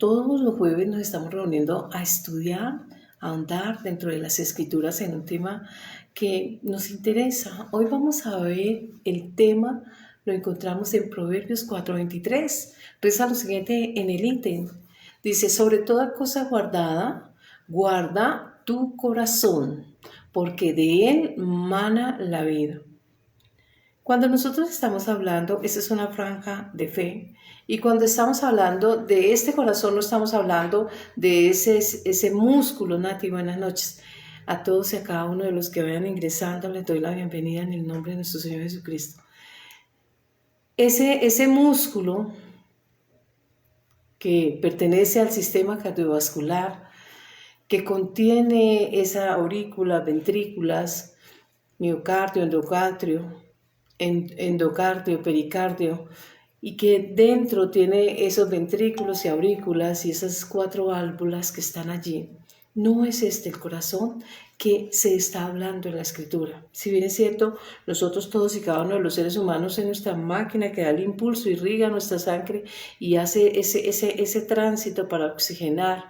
Todos los jueves nos estamos reuniendo a estudiar, a ahondar dentro de las escrituras en un tema que nos interesa. Hoy vamos a ver el tema, lo encontramos en Proverbios 4:23. Reza lo siguiente en el ítem. Dice, sobre toda cosa guardada, guarda tu corazón, porque de él mana la vida. Cuando nosotros estamos hablando, esa es una franja de fe, y cuando estamos hablando de este corazón, no estamos hablando de ese músculo nativo. Buenas noches a todos y a cada uno de los que vayan ingresando. Les doy la bienvenida en el nombre de nuestro Señor Jesucristo. Ese músculo que pertenece al sistema cardiovascular, que contiene esa aurícula, ventrículas, miocardio, endocardio, pericardio, y que dentro tiene esos ventrículos y aurículas y esas 4 válvulas que están allí. No es este el corazón que se está hablando en la Escritura. Si bien es cierto, nosotros todos y cada uno de los seres humanos en nuestra máquina que da el impulso, irriga nuestra sangre y hace ese tránsito para oxigenar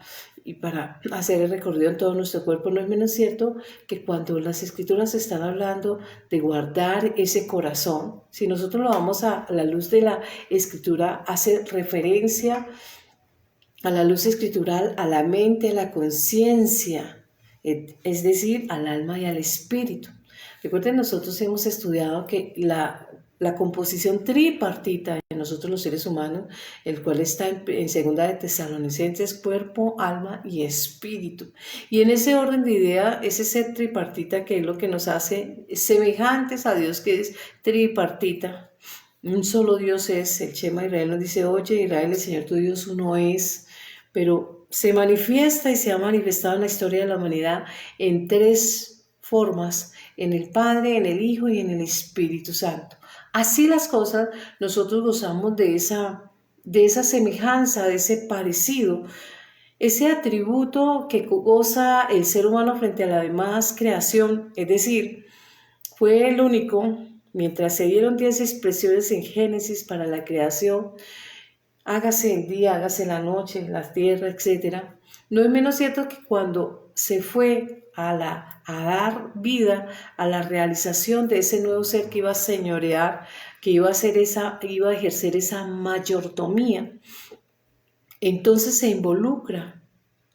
y para hacer el recorrido en todo nuestro cuerpo, no es menos cierto que cuando las Escrituras están hablando de guardar ese corazón, si nosotros lo vamos a la luz de la Escritura, hace referencia a la luz escritural, a la mente, a la conciencia, es decir, al alma y al espíritu. Recuerden, nosotros hemos estudiado que la composición tripartita de nosotros los seres humanos, el cual está en segunda de Tesalonicenses, cuerpo, alma y espíritu. Y en ese orden de idea, ese ser tripartita que es lo que nos hace semejantes a Dios, que es tripartita. Un solo Dios es, el Shema Israel nos dice, oye Israel, el Señor tu Dios uno es, pero se manifiesta y se ha manifestado en la historia de la humanidad en 3 formas, en el Padre, en el Hijo y en el Espíritu Santo. Así las cosas, nosotros gozamos de esa semejanza, de ese parecido, ese atributo que goza el ser humano frente a la demás creación, es decir, fue el único, mientras se dieron 10 expresiones en Génesis para la creación, hágase el día, hágase la noche, la tierra, etc. No es menos cierto que cuando se fue a dar vida a la realización de ese nuevo ser que iba a señorear, que iba a ejercer esa mayordomía, entonces se involucra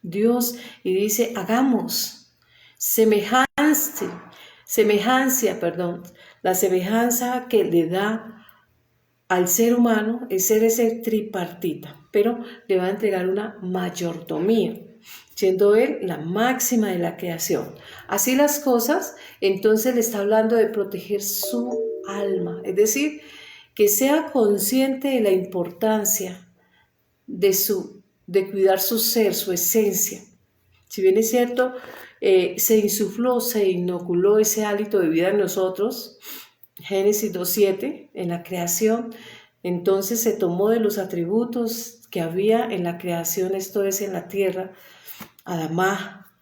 Dios y dice, hagamos la semejanza que le da al ser humano es ser ese tripartita, pero le va a entregar una mayordomía, siendo él la máxima de la creación. Así las cosas, entonces le está hablando de proteger su alma, es decir, que sea consciente de la importancia de cuidar su ser, su esencia. Si bien es cierto, se inoculó ese hálito de vida en nosotros, Génesis 2:7, en la creación, entonces se tomó de los atributos que había en la creación, esto es en la tierra, Adamá.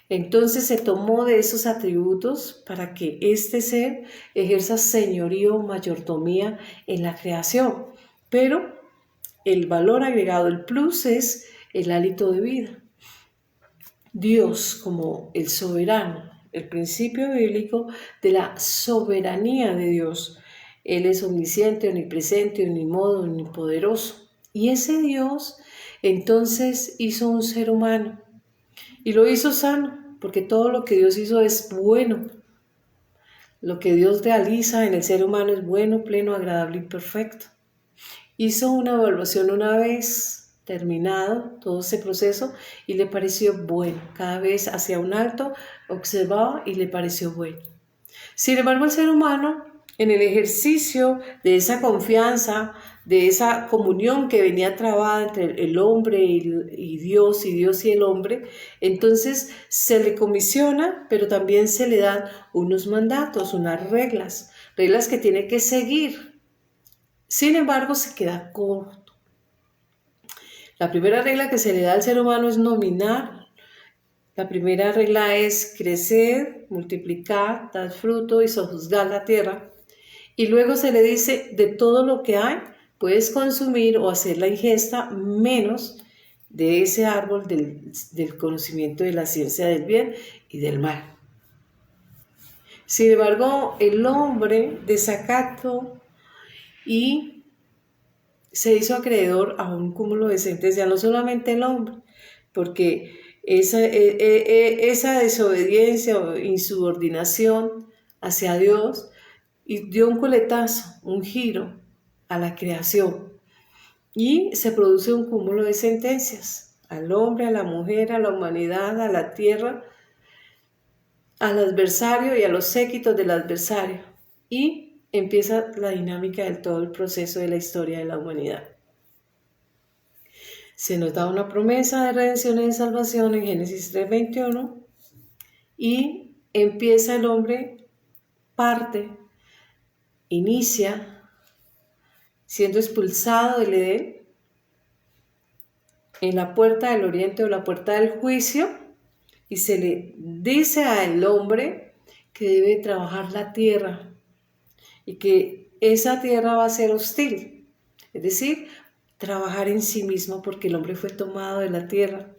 Entonces se tomó de esos atributos para que este ser ejerza señorío, mayordomía en la creación. Pero el valor agregado, el plus, es el hálito de vida. Dios como el soberano, el principio bíblico de la soberanía de Dios. Él es omnisciente, omnipresente, omnimodo, omnipoderoso. Y ese Dios entonces hizo un ser humano y lo hizo sano, porque todo lo que Dios hizo es bueno. Lo que Dios realiza en el ser humano es bueno, pleno, agradable y perfecto. Hizo una evaluación una vez terminado todo ese proceso y le pareció bueno. Cada vez hacía un alto, observaba y le pareció bueno. Sin embargo, el ser humano, en el ejercicio de esa confianza, de esa comunión que venía trabada entre el hombre y Dios y el hombre, entonces se le comisiona, pero también se le dan unos mandatos, unas reglas que tiene que seguir. Sin embargo, se queda corto. La primera regla que se le da al ser humano es nominar. La primera regla es crecer, multiplicar, dar fruto y sojuzgar la tierra. Y luego se le dice, de todo lo que hay, puedes consumir o hacer la ingesta menos de ese árbol del conocimiento de la ciencia del bien y del mal. Sin embargo, el hombre desacató y se hizo acreedor a un cúmulo de sentencias, no solamente el hombre, porque esa desobediencia o insubordinación hacia Dios y dio un coletazo, un giro a la creación y se produce un cúmulo de sentencias al hombre, a la mujer, a la humanidad, a la tierra, al adversario y a los séquitos del adversario, y empieza la dinámica del todo el proceso de la historia de la humanidad. Se nos da una promesa de redención y de salvación en Génesis 3:21 y empieza el hombre, inicia siendo expulsado del Edén en la puerta del oriente o la puerta del juicio, y se le dice al hombre que debe trabajar la tierra y que esa tierra va a ser hostil, es decir, trabajar en sí mismo, porque el hombre fue tomado de la tierra.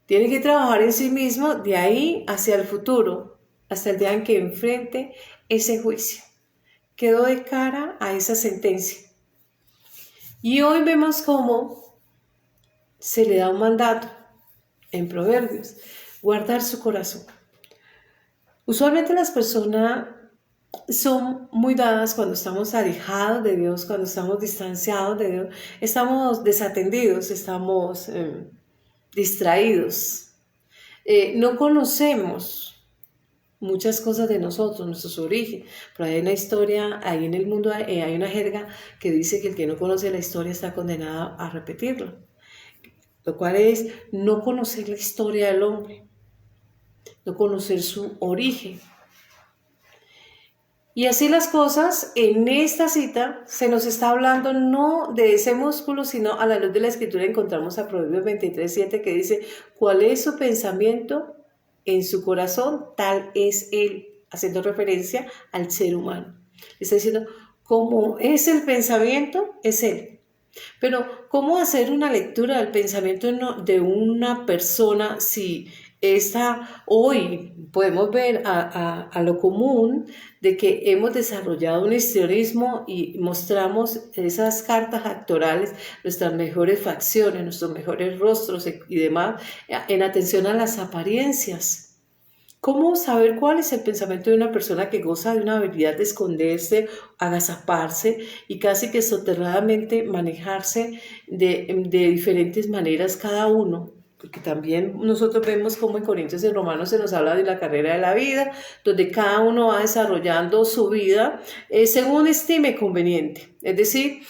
Tiene que trabajar en sí mismo de ahí hacia el futuro, hasta el día en que enfrente ese juicio. Quedó de cara a esa sentencia. Y hoy vemos cómo se le da un mandato en Proverbios: guardar su corazón. Usualmente las personas son muy dadas cuando estamos alejados de Dios, cuando estamos distanciados de Dios, estamos desatendidos, estamos distraídos. No conocemos muchas cosas de nosotros, nuestros orígenes. Pero hay una historia, ahí en el mundo hay una jerga que dice que el que no conoce la historia está condenado a repetirlo, lo cual es no conocer la historia del hombre, no conocer su origen. Y así las cosas, en esta cita se nos está hablando no de ese músculo, sino a la luz de la Escritura encontramos a Proverbios 23:7 que dice: ¿cuál es su pensamiento en su corazón? Tal es él, haciendo referencia al ser humano. Está diciendo, ¿cómo es el pensamiento? Es él. Pero, ¿cómo hacer una lectura del pensamiento de una persona si hoy podemos ver a lo común de que hemos desarrollado un histrionismo y mostramos esas cartas actorales, nuestras mejores facciones, nuestros mejores rostros y demás, en atención a las apariencias? ¿Cómo saber cuál es el pensamiento de una persona que goza de una habilidad de esconderse, agazaparse y casi que soterradamente manejarse de diferentes maneras cada uno? Porque también nosotros vemos como en Corintios y Romanos se nos habla de la carrera de la vida, donde cada uno va desarrollando su vida según estime conveniente. Es decir,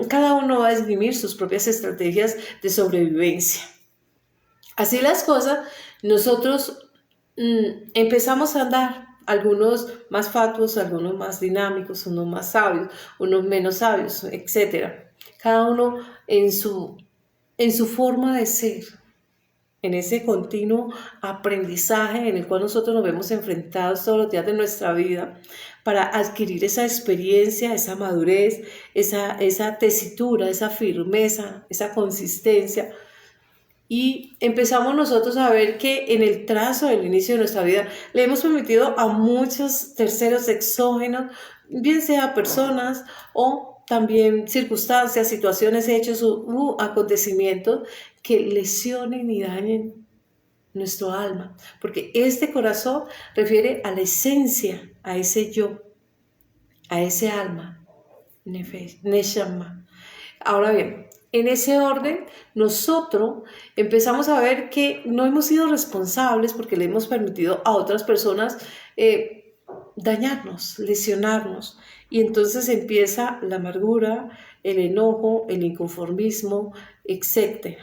cada uno va a esgrimir sus propias estrategias de sobrevivencia. Así las cosas, nosotros empezamos a andar, algunos más fatuos, algunos más dinámicos, unos más sabios, unos menos sabios, etc. Cada uno en su forma de ser, en ese continuo aprendizaje en el cual nosotros nos vemos enfrentados todos los días de nuestra vida para adquirir esa experiencia, esa madurez, esa tesitura, esa firmeza, esa consistencia. Y empezamos nosotros a ver que en el trazo del inicio de nuestra vida le hemos permitido a muchos terceros exógenos, bien sea personas o también circunstancias, situaciones, hechos u acontecimientos que lesionen y dañen nuestro alma. Porque este corazón refiere a la esencia, a ese yo, a ese alma, Neshama. Ahora bien, en ese orden, nosotros empezamos a ver que no hemos sido responsables porque le hemos permitido a otras personas dañarnos, lesionarnos. Y entonces empieza la amargura, el enojo, el inconformismo, etc.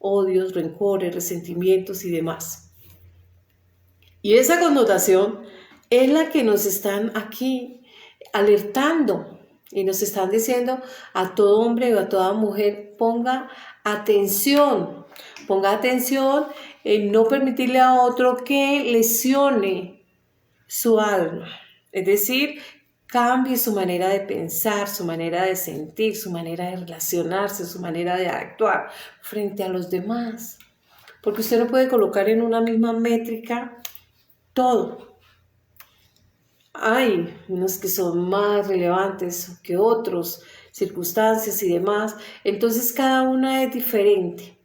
Odios, rencores, resentimientos y demás. Y esa connotación es la que nos están aquí alertando. Y nos están diciendo a todo hombre o a toda mujer: ponga atención en no permitirle a otro que lesione su alma. Es decir, cambie su manera de pensar, su manera de sentir, su manera de relacionarse, su manera de actuar frente a los demás. Porque usted no puede colocar en una misma métrica todo. Hay unos que son más relevantes que otros, circunstancias y demás. Entonces cada una es diferente.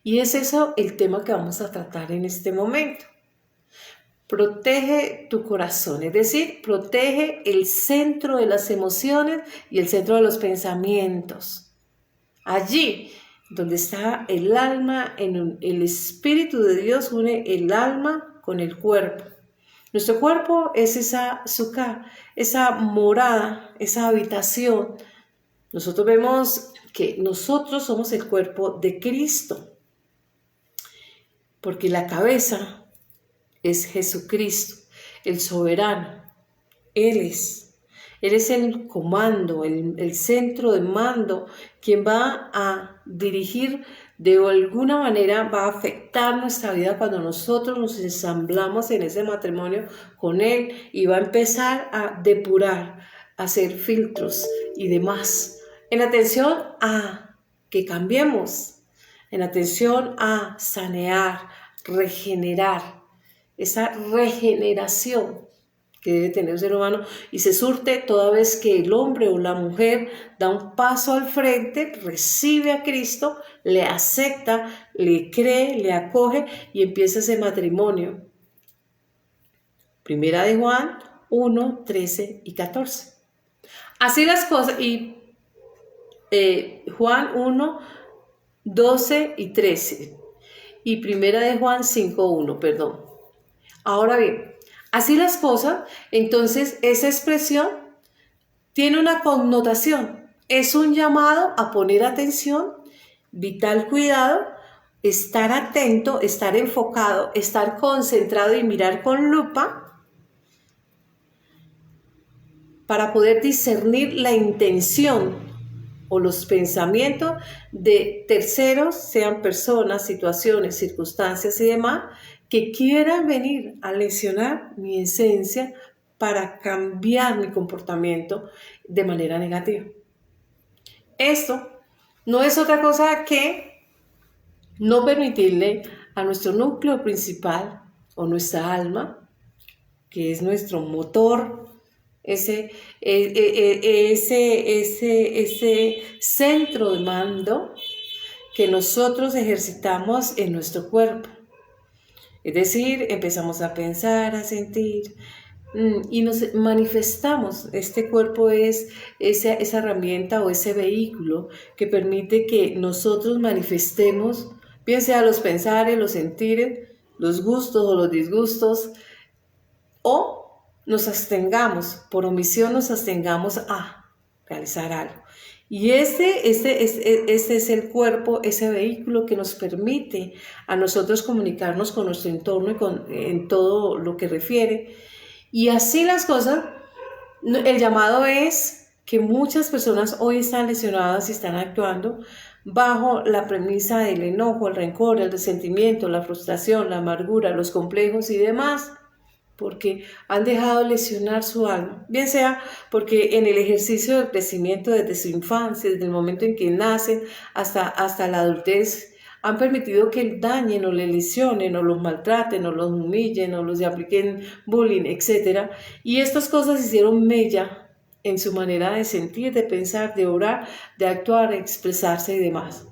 Y es eso el tema que vamos a tratar en este momento. Protege tu corazón, es decir, protege el centro de las emociones y el centro de los pensamientos. Allí donde está el alma, el Espíritu de Dios une el alma con el cuerpo. Nuestro cuerpo es esa sukkah, esa morada, esa habitación. Nosotros vemos que nosotros somos el cuerpo de Cristo, porque la cabeza es Jesucristo, el soberano. Él es el comando, el centro de mando, quien va a dirigir de alguna manera, va a afectar nuestra vida cuando nosotros nos ensamblamos en ese matrimonio con Él y va a empezar a depurar, a hacer filtros y demás. En atención a que cambiemos, en atención a sanear, regenerar, esa regeneración que debe tener un ser humano y se surte toda vez que el hombre o la mujer da un paso al frente, recibe a Cristo, le acepta, le cree, le acoge y empieza ese matrimonio. Primera de Juan 1, 13 y 14. Así las cosas, y Juan 1, 12 y 13. Y Primera de Juan 5, 1, perdón. Ahora bien, así las cosas, entonces esa expresión tiene una connotación, es un llamado a poner atención, vital cuidado, estar atento, estar enfocado, estar concentrado y mirar con lupa para poder discernir la intención o los pensamientos de terceros, sean personas, situaciones, circunstancias y demás, que quieran venir a lesionar mi esencia para cambiar mi comportamiento de manera negativa. Esto no es otra cosa que no permitirle a nuestro núcleo principal o nuestra alma, que es nuestro motor, ese centro de mando que nosotros ejercitamos en nuestro cuerpo. Es decir, empezamos a pensar, a sentir y nos manifestamos. Este cuerpo es esa herramienta o ese vehículo que permite que nosotros manifestemos, bien sea los pensares, los sentires, los gustos o los disgustos, o nos abstengamos, por omisión nos abstengamos a realizar algo. Y este es el cuerpo, ese vehículo que nos permite a nosotros comunicarnos con nuestro entorno y en todo lo que refiere. Y así las cosas, el llamado es que muchas personas hoy están lesionadas y están actuando bajo la premisa del enojo, el rencor, el resentimiento, la frustración, la amargura, los complejos y demás, porque han dejado lesionar su alma, bien sea porque en el ejercicio del crecimiento desde su infancia, desde el momento en que nacen hasta la adultez, han permitido que dañen o le lesionen o los maltraten o los humillen o los apliquen bullying, etc. Y estas cosas hicieron mella en su manera de sentir, de pensar, de obrar, de actuar, de expresarse y demás.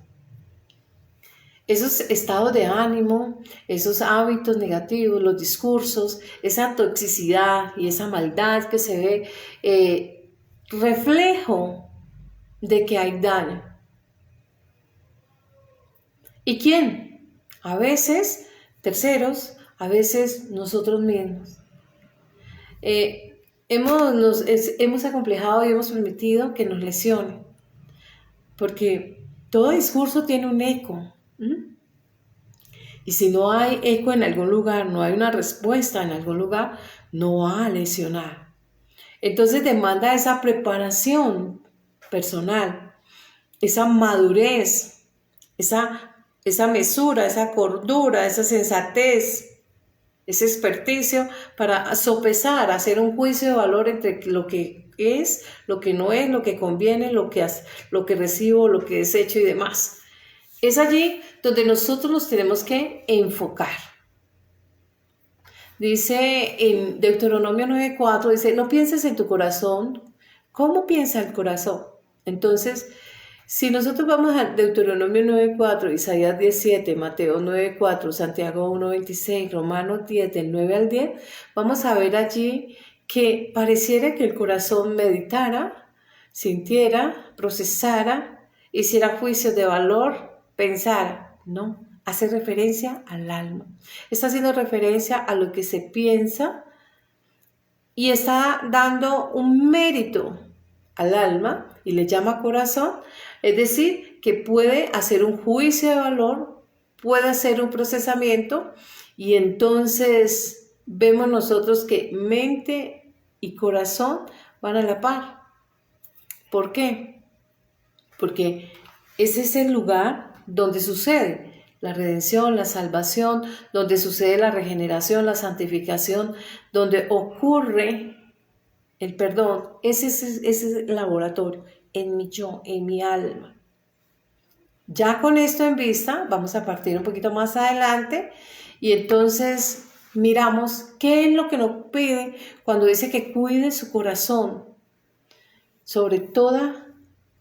Esos estados de ánimo, esos hábitos negativos, los discursos, esa toxicidad y esa maldad que se ve, reflejo de que hay daño. ¿Y quién? A veces terceros, a veces nosotros mismos. Hemos acomplejado y hemos permitido que nos lesione, porque todo discurso tiene un eco. Y si no hay eco en algún lugar, no hay una respuesta en algún lugar, no va a lesionar. Entonces demanda esa preparación personal, esa madurez, esa mesura, esa cordura, esa sensatez ese experticio para sopesar, hacer un juicio de valor entre lo que es, lo que no es, lo que conviene, lo que recibo, lo que desecho y demás. Es allí donde nosotros nos tenemos que enfocar. Dice en Deuteronomio 9:4, dice, no pienses en tu corazón. ¿Cómo piensa el corazón? Entonces, si nosotros vamos a Deuteronomio 9:4, Isaías 17, Mateo 9:4, Santiago 1:26, Romanos 10, del 9 al 10, vamos a ver allí que pareciera que el corazón meditara, sintiera, procesara, hiciera juicios de valor, pensara. No, hace referencia al alma. Está haciendo referencia a lo que se piensa y está dando un mérito al alma y le llama corazón, es decir, que puede hacer un juicio de valor, puede hacer un procesamiento y entonces vemos nosotros que mente y corazón van a la par. ¿Por qué? Porque ese es el lugar donde sucede la redención, la salvación, donde sucede la regeneración, la santificación, donde ocurre el perdón. Ese es el laboratorio, en mi yo, en mi alma. Ya con esto en vista, vamos a partir un poquito más adelante y entonces miramos qué es lo que nos pide cuando dice que cuide su corazón. Sobre toda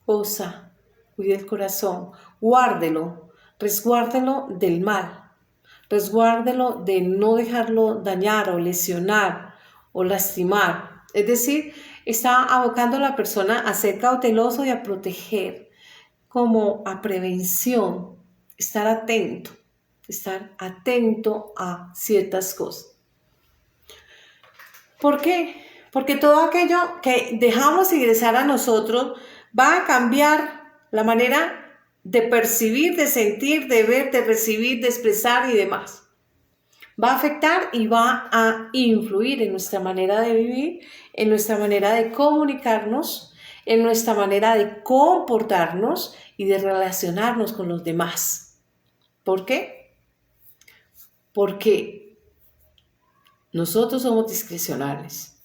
cosa, cuide el corazón, guárdelo, resguárdelo del mal, resguárdelo de no dejarlo dañar o lesionar o lastimar. Es decir, está abocando a la persona a ser cauteloso y a proteger, como a prevención, estar atento a ciertas cosas. ¿Por qué? Porque todo aquello que dejamos ingresar a nosotros va a cambiar la manera de percibir, de sentir, de ver, de recibir, de expresar y demás. Va a afectar y va a influir en nuestra manera de vivir, en nuestra manera de comunicarnos, en nuestra manera de comportarnos y de relacionarnos con los demás. ¿Por qué? Porque nosotros somos discrecionales.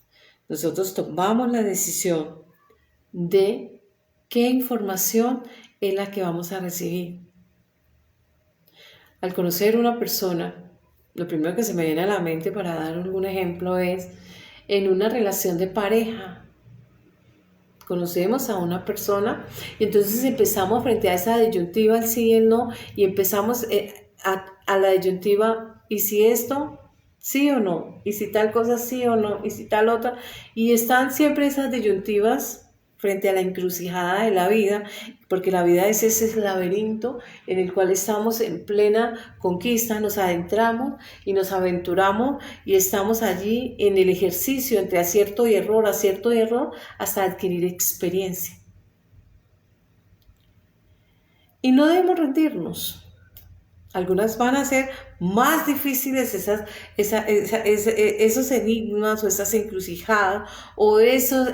Nosotros tomamos la decisión de qué información es la que vamos a recibir. Al conocer una persona, lo primero que se me viene a la mente para dar algún ejemplo es en una relación de pareja. Conocemos a una persona y entonces empezamos frente a esa disyuntiva, el sí y el no, y empezamos a la disyuntiva, ¿y si esto? ¿Sí o no? ¿Y si tal cosa sí o no? ¿Y si tal otra? Y están siempre esas disyuntivas frente a la encrucijada de la vida, porque la vida es ese laberinto en el cual estamos en plena conquista, nos adentramos y nos aventuramos y estamos allí en el ejercicio entre acierto y error, hasta adquirir experiencia. Y no debemos rendirnos. Algunas van a ser más difíciles esos enigmas o esas encrucijadas o esos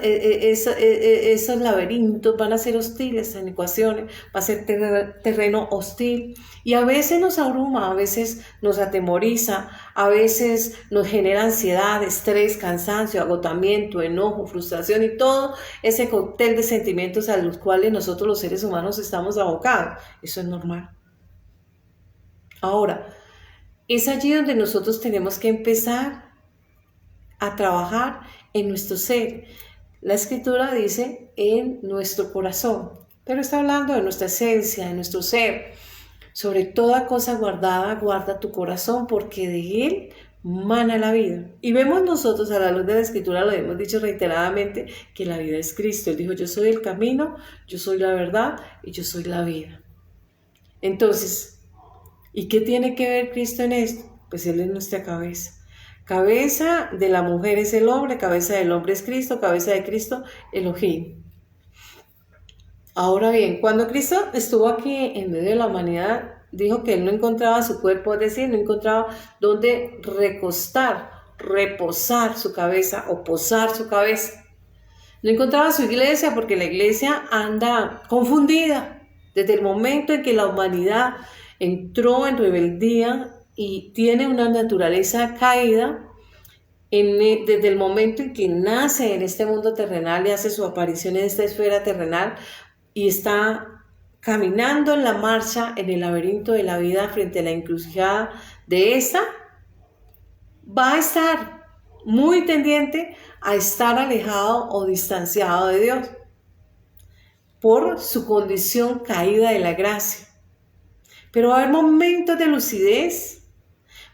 laberintos van a ser hostiles en ecuaciones, va a ser terreno hostil y a veces nos abruma, a veces nos atemoriza, a veces nos genera ansiedad, estrés, cansancio, agotamiento, enojo, frustración y todo ese cóctel de sentimientos a los cuales nosotros los seres humanos estamos abocados. Eso es normal. Ahora, es allí donde nosotros tenemos que empezar a trabajar en nuestro ser. La escritura dice en nuestro corazón, pero está hablando de nuestra esencia, de nuestro ser. Sobre toda cosa guardada, guarda tu corazón, porque de él mana la vida. Y vemos nosotros a la luz de la escritura, lo hemos dicho reiteradamente, que la vida es Cristo. Él dijo, yo soy el camino, yo soy la verdad y yo soy la vida. Entonces, ¿y qué tiene que ver Cristo en esto? Pues Él es nuestra cabeza. Cabeza de la mujer es el hombre, cabeza del hombre es Cristo, cabeza de Cristo, Elohim. Ahora bien, cuando Cristo estuvo aquí en medio de la humanidad, dijo que Él no encontraba su cuerpo, es decir, no encontraba dónde recostar, reposar su cabeza o posar su cabeza. No encontraba su iglesia porque la iglesia anda confundida desde el momento en que la humanidad entró en rebeldía y tiene una naturaleza caída desde el momento en que nace en este mundo terrenal y hace su aparición en esta esfera terrenal y está caminando en la marcha en el laberinto de la vida frente a la encrucijada de esta, va a estar muy tendiente a estar alejado o distanciado de Dios por su condición caída de la gracia. Pero va a haber momentos de lucidez,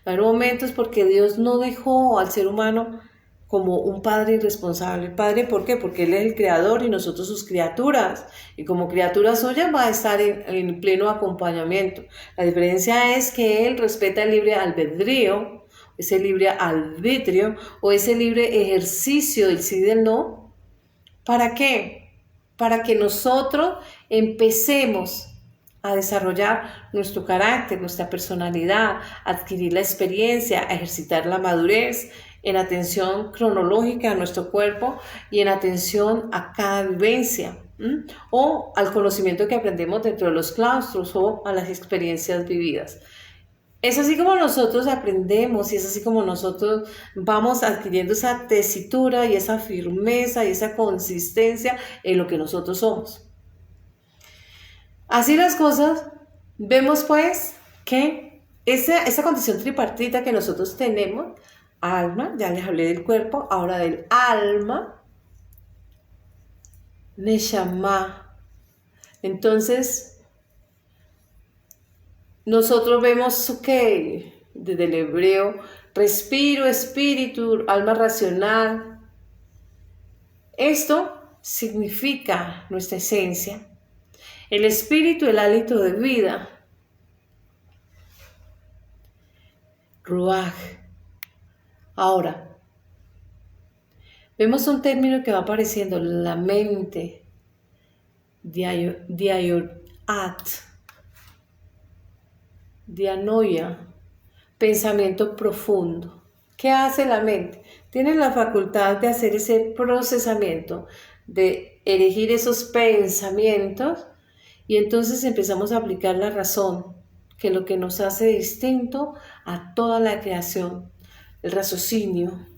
va a haber momentos porque Dios no dejó al ser humano como un padre irresponsable. ¿Padre por qué? Porque Él es el creador y nosotros sus criaturas. Y como criatura suya va a estar en pleno acompañamiento. La diferencia es que Él respeta el libre albedrío, ese libre arbitrio o ese libre ejercicio del sí y del no. ¿Para qué? Para que nosotros empecemos a desarrollar nuestro carácter, nuestra personalidad, adquirir la experiencia, a ejercitar la madurez en atención cronológica a nuestro cuerpo y en atención a cada vivencia, o al conocimiento que aprendemos dentro de los claustros o a las experiencias vividas. Es así como nosotros aprendemos y es así como nosotros vamos adquiriendo esa tesitura y esa firmeza y esa consistencia en lo que nosotros somos. Así las cosas, vemos pues que esa condición tripartita que nosotros tenemos, alma, ya les hablé del cuerpo, ahora del alma, neshama. Entonces, nosotros vemos que desde el hebreo, respiro, espíritu, alma racional. Esto significa nuestra esencia. El espíritu, el hálito de vida. Ruach. Ahora, vemos un término que va apareciendo, la mente, diayorat, dianoia, pensamiento profundo. ¿Qué hace la mente? Tiene la facultad de hacer ese procesamiento, de elegir esos pensamientos y entonces empezamos a aplicar la razón, que es lo que nos hace distinto a toda la creación, el raciocinio.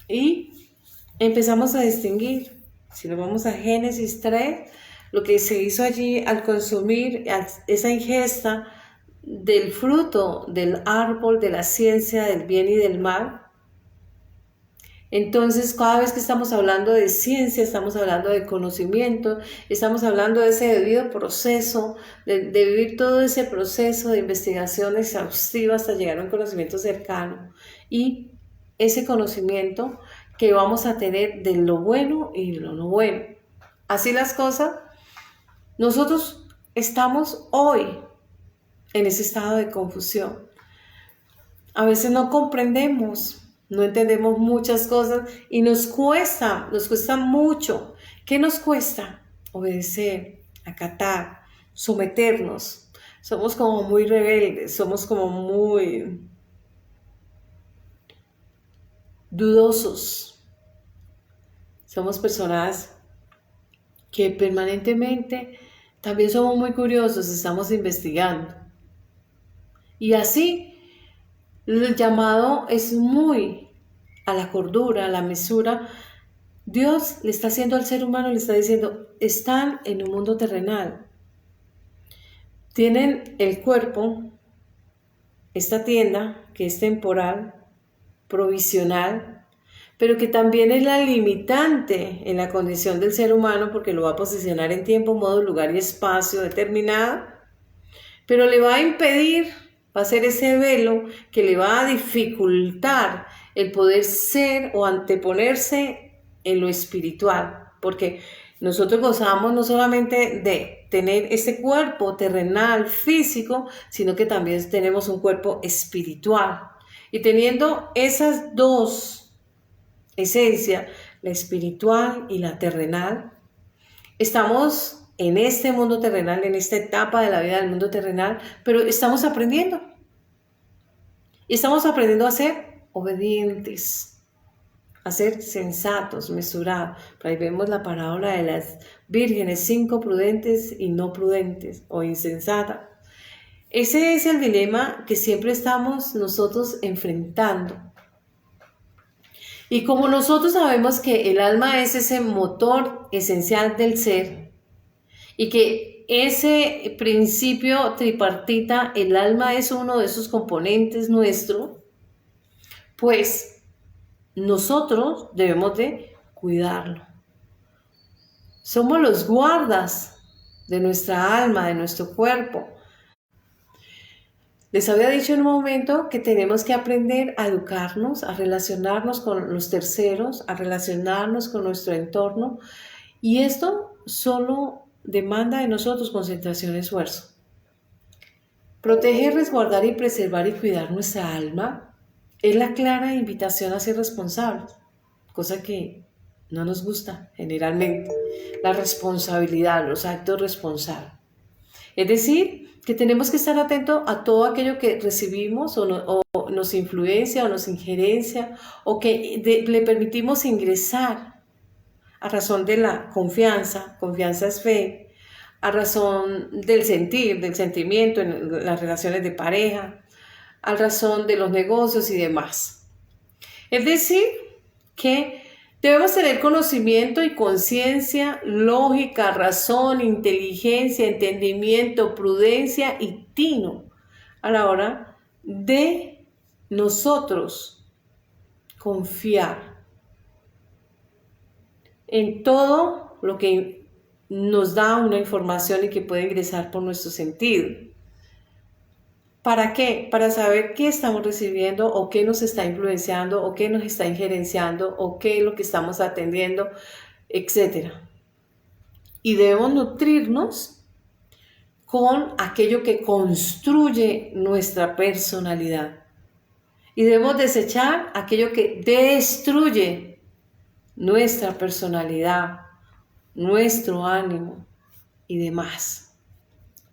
Y empezamos a distinguir, si nos vamos a Génesis 3, lo que se hizo allí al consumir esa ingesta del fruto del árbol de la ciencia del bien y del mal. Entonces, cada vez que estamos hablando de ciencia, estamos hablando de conocimiento, estamos hablando de ese debido proceso, de vivir todo ese proceso de investigación exhaustiva hasta llegar a un conocimiento cercano. Y ese conocimiento que vamos a tener de lo bueno y de lo no bueno. Así las cosas, nosotros estamos hoy en ese estado de confusión. A veces no comprendemos, no entendemos muchas cosas y nos cuesta mucho. ¿Qué nos cuesta? Obedecer, acatar, someternos. Somos como muy rebeldes, somos como muy dudosos. Somos personas que permanentemente también somos muy curiosos, estamos investigando. Y así el llamado es muy a la cordura, a la mesura. Dios le está haciendo al ser humano, le está diciendo, están en un mundo terrenal. Tienen el cuerpo, esta tienda que es temporal, provisional, pero que también es la limitante en la condición del ser humano porque lo va a posicionar en tiempo, modo, lugar y espacio determinado, pero le va a impedir, va a ser ese velo que le va a dificultar el poder ser o anteponerse en lo espiritual, porque nosotros gozamos no solamente de tener ese cuerpo terrenal, físico, sino que también tenemos un cuerpo espiritual. Y teniendo esas dos esencias, la espiritual y la terrenal, estamos en este mundo terrenal, en esta etapa de la vida del mundo terrenal, pero estamos aprendiendo. Y estamos aprendiendo a ser obedientes, a ser sensatos, mesurados. Por ahí vemos la parábola de las vírgenes, 5 prudentes y no prudentes o insensatas. Ese es el dilema que siempre estamos nosotros enfrentando. Y como nosotros sabemos que el alma es ese motor esencial del ser y que ese principio tripartita, el alma es uno de esos componentes nuestro, pues nosotros debemos de cuidarlo. Somos los guardas de nuestra alma, de nuestro cuerpo. Les había dicho en un momento que tenemos que aprender a educarnos, a relacionarnos con los terceros, a relacionarnos con nuestro entorno, y esto solo demanda de nosotros concentración y esfuerzo. Proteger, resguardar y preservar y cuidar nuestra alma es la clara invitación a ser responsables, cosa que no nos gusta generalmente. La responsabilidad, los actos responsables. Es decir, que tenemos que estar atentos a todo aquello que recibimos o nos influencia o nos injerencia o que le permitimos ingresar a razón de la confianza es fe, a razón del sentir, del sentimiento en las relaciones de pareja, a razón de los negocios y demás. Es decir, que debemos tener conocimiento y conciencia, lógica, razón, inteligencia, entendimiento, prudencia y tino a la hora de nosotros confiar en todo lo que nos da una información y que puede ingresar por nuestro sentido. ¿Para qué? Para saber qué estamos recibiendo o qué nos está influenciando o qué nos está injerenciando o qué es lo que estamos atendiendo, etc. Y debemos nutrirnos con aquello que construye nuestra personalidad. Y debemos desechar aquello que destruye nuestra personalidad, nuestro ánimo y demás.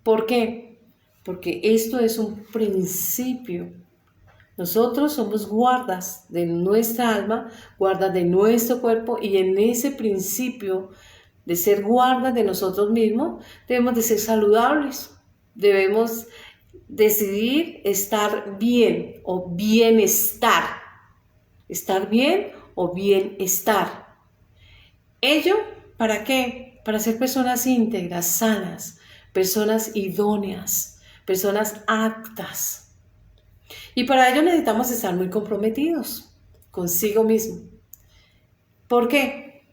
¿Por qué? Porque esto es un principio. Nosotros somos guardas de nuestra alma, guardas de nuestro cuerpo, y en ese principio de ser guardas de nosotros mismos, debemos de ser saludables. Debemos decidir estar bien o bienestar. Estar bien o bienestar. ¿Ello para qué? Para ser personas íntegras, sanas, personas idóneas, personas aptas. Y para ello necesitamos estar muy comprometidos consigo mismo. ¿Por qué?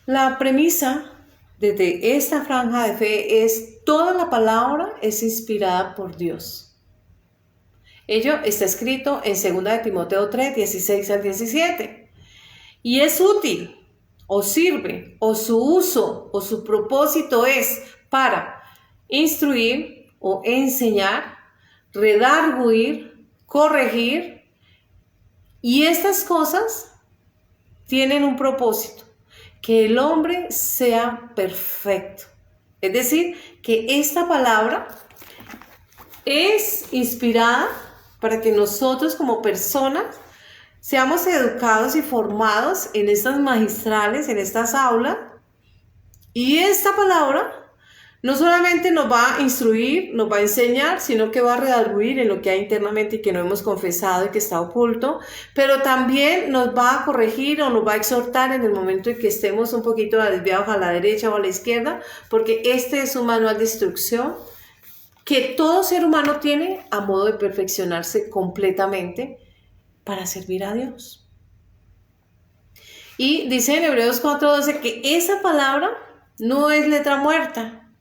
La premisa desde esta franja de fe es: toda la palabra es inspirada por Dios. Ello está escrito en 2 de Timoteo 3, 16 al 17. Y es útil, o sirve, o su uso, o su propósito es para instruir o enseñar, redarguir, corregir, y estas cosas tienen un propósito: que el hombre sea perfecto. Es decir, que esta palabra es inspirada para que nosotros como personas seamos educados y formados en estas magistrales, en estas aulas, y esta palabra no solamente nos va a instruir, nos va a enseñar, sino que va a redarguir en lo que hay internamente y que no hemos confesado y que está oculto, pero también nos va a corregir o nos va a exhortar en el momento en que estemos un poquito desviados a la derecha o a la izquierda, porque este es un manual de instrucción que todo ser humano tiene a modo de perfeccionarse completamente para servir a Dios. Y dice en Hebreos 4:12 que esa palabra no es letra muerta,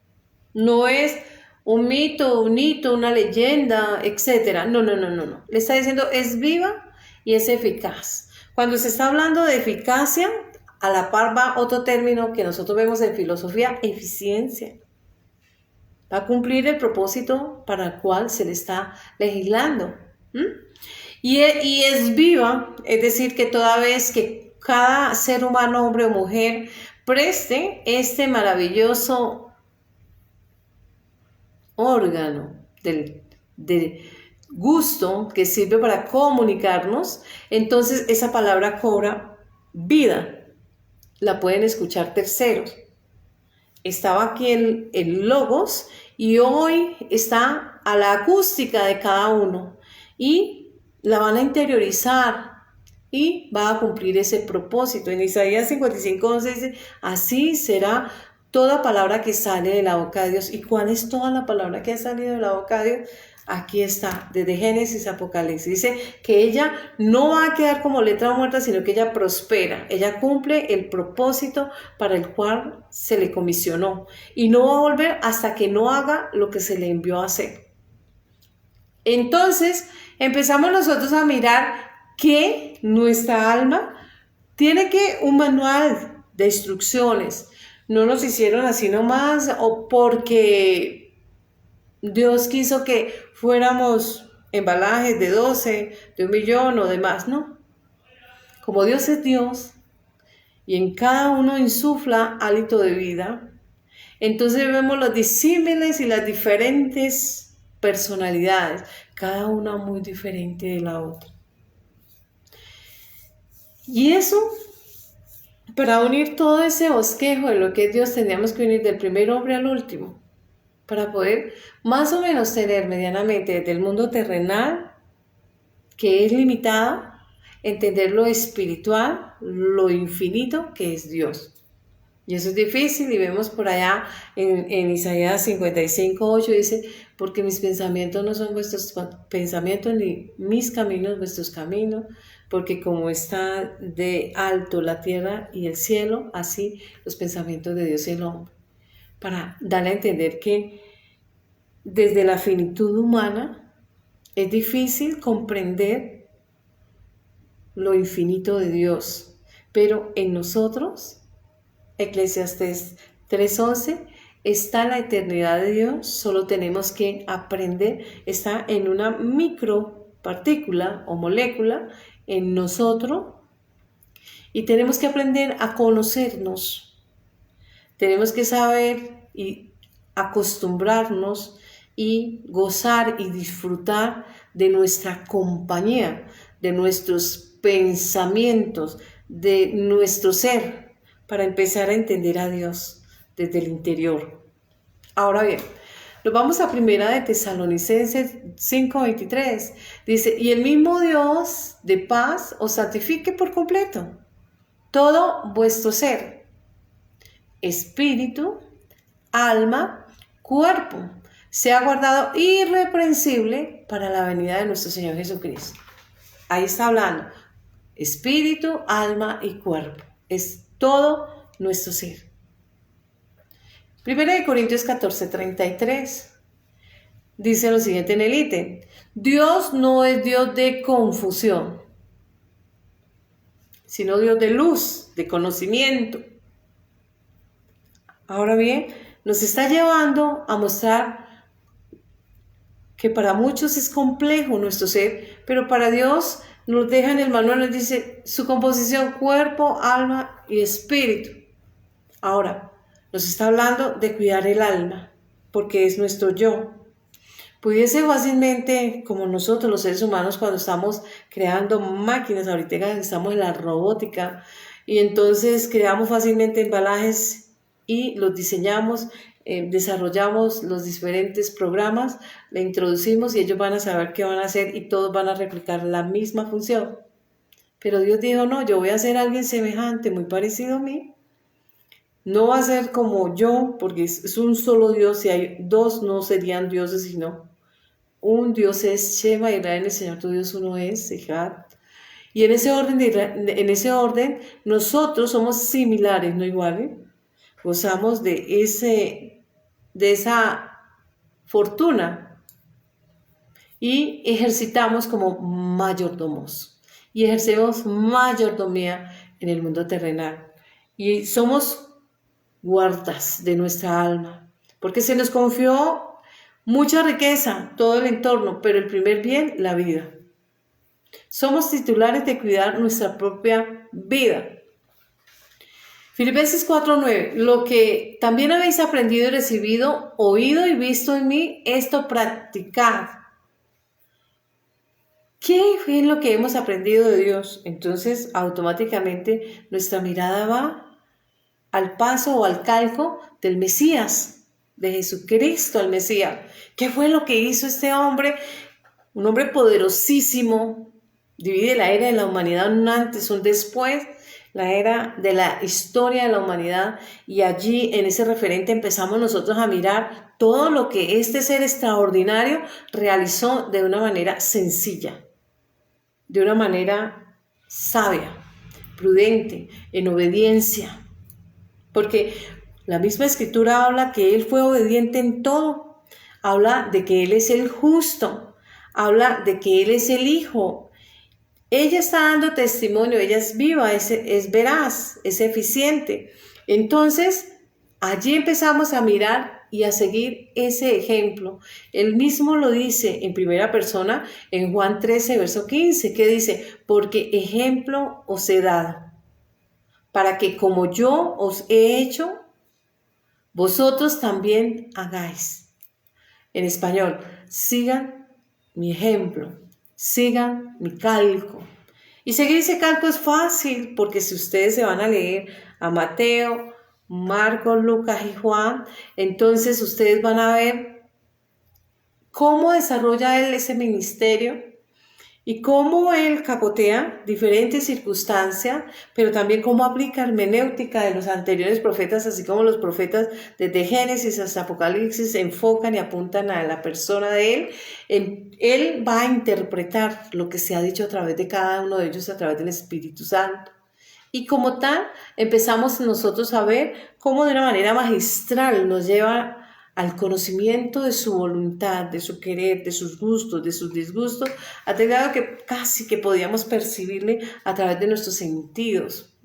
no es un mito, un hito, una leyenda, etc. No. Le está diciendo es viva y es eficaz. Cuando se está hablando de eficacia, a la par va otro término que nosotros vemos en filosofía: eficiencia. Va a cumplir el propósito para el cual se le está legislando. Y es viva, es decir, que toda vez que cada ser humano, hombre o mujer, preste este maravilloso órgano del gusto que sirve para comunicarnos, entonces esa palabra cobra vida. La pueden escuchar terceros. Estaba aquí el logos y hoy está a la acústica de cada uno y la van a interiorizar y va a cumplir ese propósito. En Isaías 55:11 dice, así será toda palabra que sale de la boca de Dios. ¿Y cuál es toda la palabra que ha salido de la boca de Dios? Aquí está, desde Génesis a Apocalipsis. Dice que ella no va a quedar como letra muerta, sino que ella prospera. Ella cumple el propósito para el cual se le comisionó. Y no va a volver hasta que no haga lo que se le envió a hacer. Entonces, empezamos nosotros a mirar que nuestra alma tiene que un manual de instrucciones. No nos hicieron así nomás o porque Dios quiso que fuéramos embalajes de 12, de 1.000.000 o de más, no. Como Dios es Dios y en cada uno insufla hálito de vida, entonces vemos los disímiles y las diferentes personalidades, cada una muy diferente de la otra. Y eso, para unir todo ese bosquejo de lo que es Dios, teníamos que unir del primer hombre al último, para poder más o menos tener medianamente desde el mundo terrenal, que es limitado, entender lo espiritual, lo infinito que es Dios. Y eso es difícil y vemos por allá en Isaías 55:8 dice, porque mis pensamientos no son vuestros pensamientos ni mis caminos vuestros caminos, porque como está de alto la tierra y el cielo, así los pensamientos de Dios y el hombre. Para darle a entender que desde la finitud humana es difícil comprender lo infinito de Dios, pero en nosotros, Eclesiastés 3:11, está la eternidad de Dios, solo tenemos que aprender, está en una micropartícula o molécula en nosotros y tenemos que aprender a conocernos. Tenemos que saber y acostumbrarnos y gozar y disfrutar de nuestra compañía, de nuestros pensamientos, de nuestro ser, para empezar a entender a Dios desde el interior. Ahora bien, nos vamos a Primera de Tesalonicenses 5:23. Dice, y el mismo Dios de paz os santifique por completo todo vuestro ser, espíritu, alma, cuerpo, sea guardado irreprensible para la venida de nuestro Señor Jesucristo. Ahí está hablando, espíritu, alma y cuerpo. Es todo nuestro ser. Primera de Corintios 14:33 dice lo siguiente en el ítem. Dios no es Dios de confusión, sino Dios de luz, de conocimiento. Ahora bien, nos está llevando a mostrar que para muchos es complejo nuestro ser, pero para Dios nos deja en el manual, nos dice su composición, cuerpo, alma y espíritu. Ahora, nos está hablando de cuidar el alma, porque es nuestro yo. Pudiese fácilmente, como nosotros los seres humanos, cuando estamos creando máquinas, ahorita estamos en la robótica, y entonces creamos fácilmente embalajes y los diseñamos, desarrollamos los diferentes programas, le introducimos y ellos van a saber qué van a hacer y todos van a replicar la misma función. Pero Dios dijo, no, yo voy a hacer a alguien semejante, muy parecido a mí. No va a ser como yo, porque es un solo Dios, si hay dos no serían dioses, sino un Dios es Shema Israel, el Señor tu Dios uno es, Ejad. Y en ese orden nosotros somos similares, no iguales. Gozamos de esa fortuna y ejercitamos como mayordomos y ejercemos mayordomía en el mundo terrenal y somos guardas de nuestra alma porque se nos confió mucha riqueza, todo el entorno, pero el primer bien, la vida. Somos titulares de cuidar nuestra propia vida. Filipenses 4:9, lo que también habéis aprendido y recibido, oído y visto en mí, esto practicad. ¿Qué es lo que hemos aprendido de Dios? Entonces, automáticamente nuestra mirada va al paso o al calco del Mesías, de Jesucristo, el Mesías. ¿Qué fue lo que hizo este hombre? Un hombre poderosísimo. Divide la era de la humanidad en un antes, un después, la era de la historia de la humanidad. Y allí, en ese referente, empezamos nosotros a mirar todo lo que este ser extraordinario realizó de una manera sencilla, de una manera sabia, prudente, en obediencia. Porque la misma escritura habla que Él fue obediente en todo. Habla de que Él es el justo. Habla de que Él es el Hijo. Ella está dando testimonio, ella es viva, es veraz, es eficiente. Entonces, allí empezamos a mirar y a seguir ese ejemplo. Él mismo lo dice en primera persona en Juan 13, verso 15, que dice, porque ejemplo os he dado, para que como yo os he hecho, vosotros también hagáis. En español, sigan mi ejemplo, sigan mi calco. Y seguir ese calco es fácil, porque si ustedes se van a leer a Mateo, Marcos, Lucas y Juan, entonces ustedes van a ver cómo desarrolla él ese ministerio y cómo él capotea diferentes circunstancias, pero también cómo aplica hermenéutica de los anteriores profetas, así como los profetas desde Génesis hasta Apocalipsis se enfocan y apuntan a la persona de él. Él va a interpretar lo que se ha dicho a través de cada uno de ellos, a través del Espíritu Santo. Y como tal, empezamos nosotros a ver cómo de una manera magistral nos lleva al conocimiento de su voluntad, de su querer, de sus gustos, de sus disgustos, a tal grado que casi que podíamos percibirle a través de nuestros sentidos.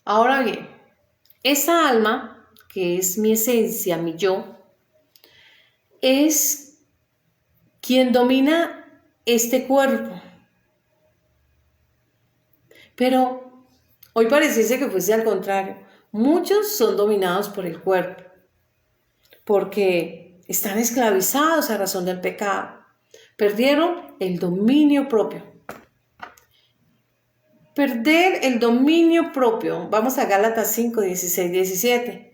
Ahora bien, esa alma, que es mi esencia, mi yo, es quien domina este cuerpo. Pero hoy pareciese que fuese al contrario. Muchos son dominados por el cuerpo, porque están esclavizados a razón del pecado. Perdieron el dominio propio. Perder el dominio propio. Vamos a Gálatas 5, 16, 17.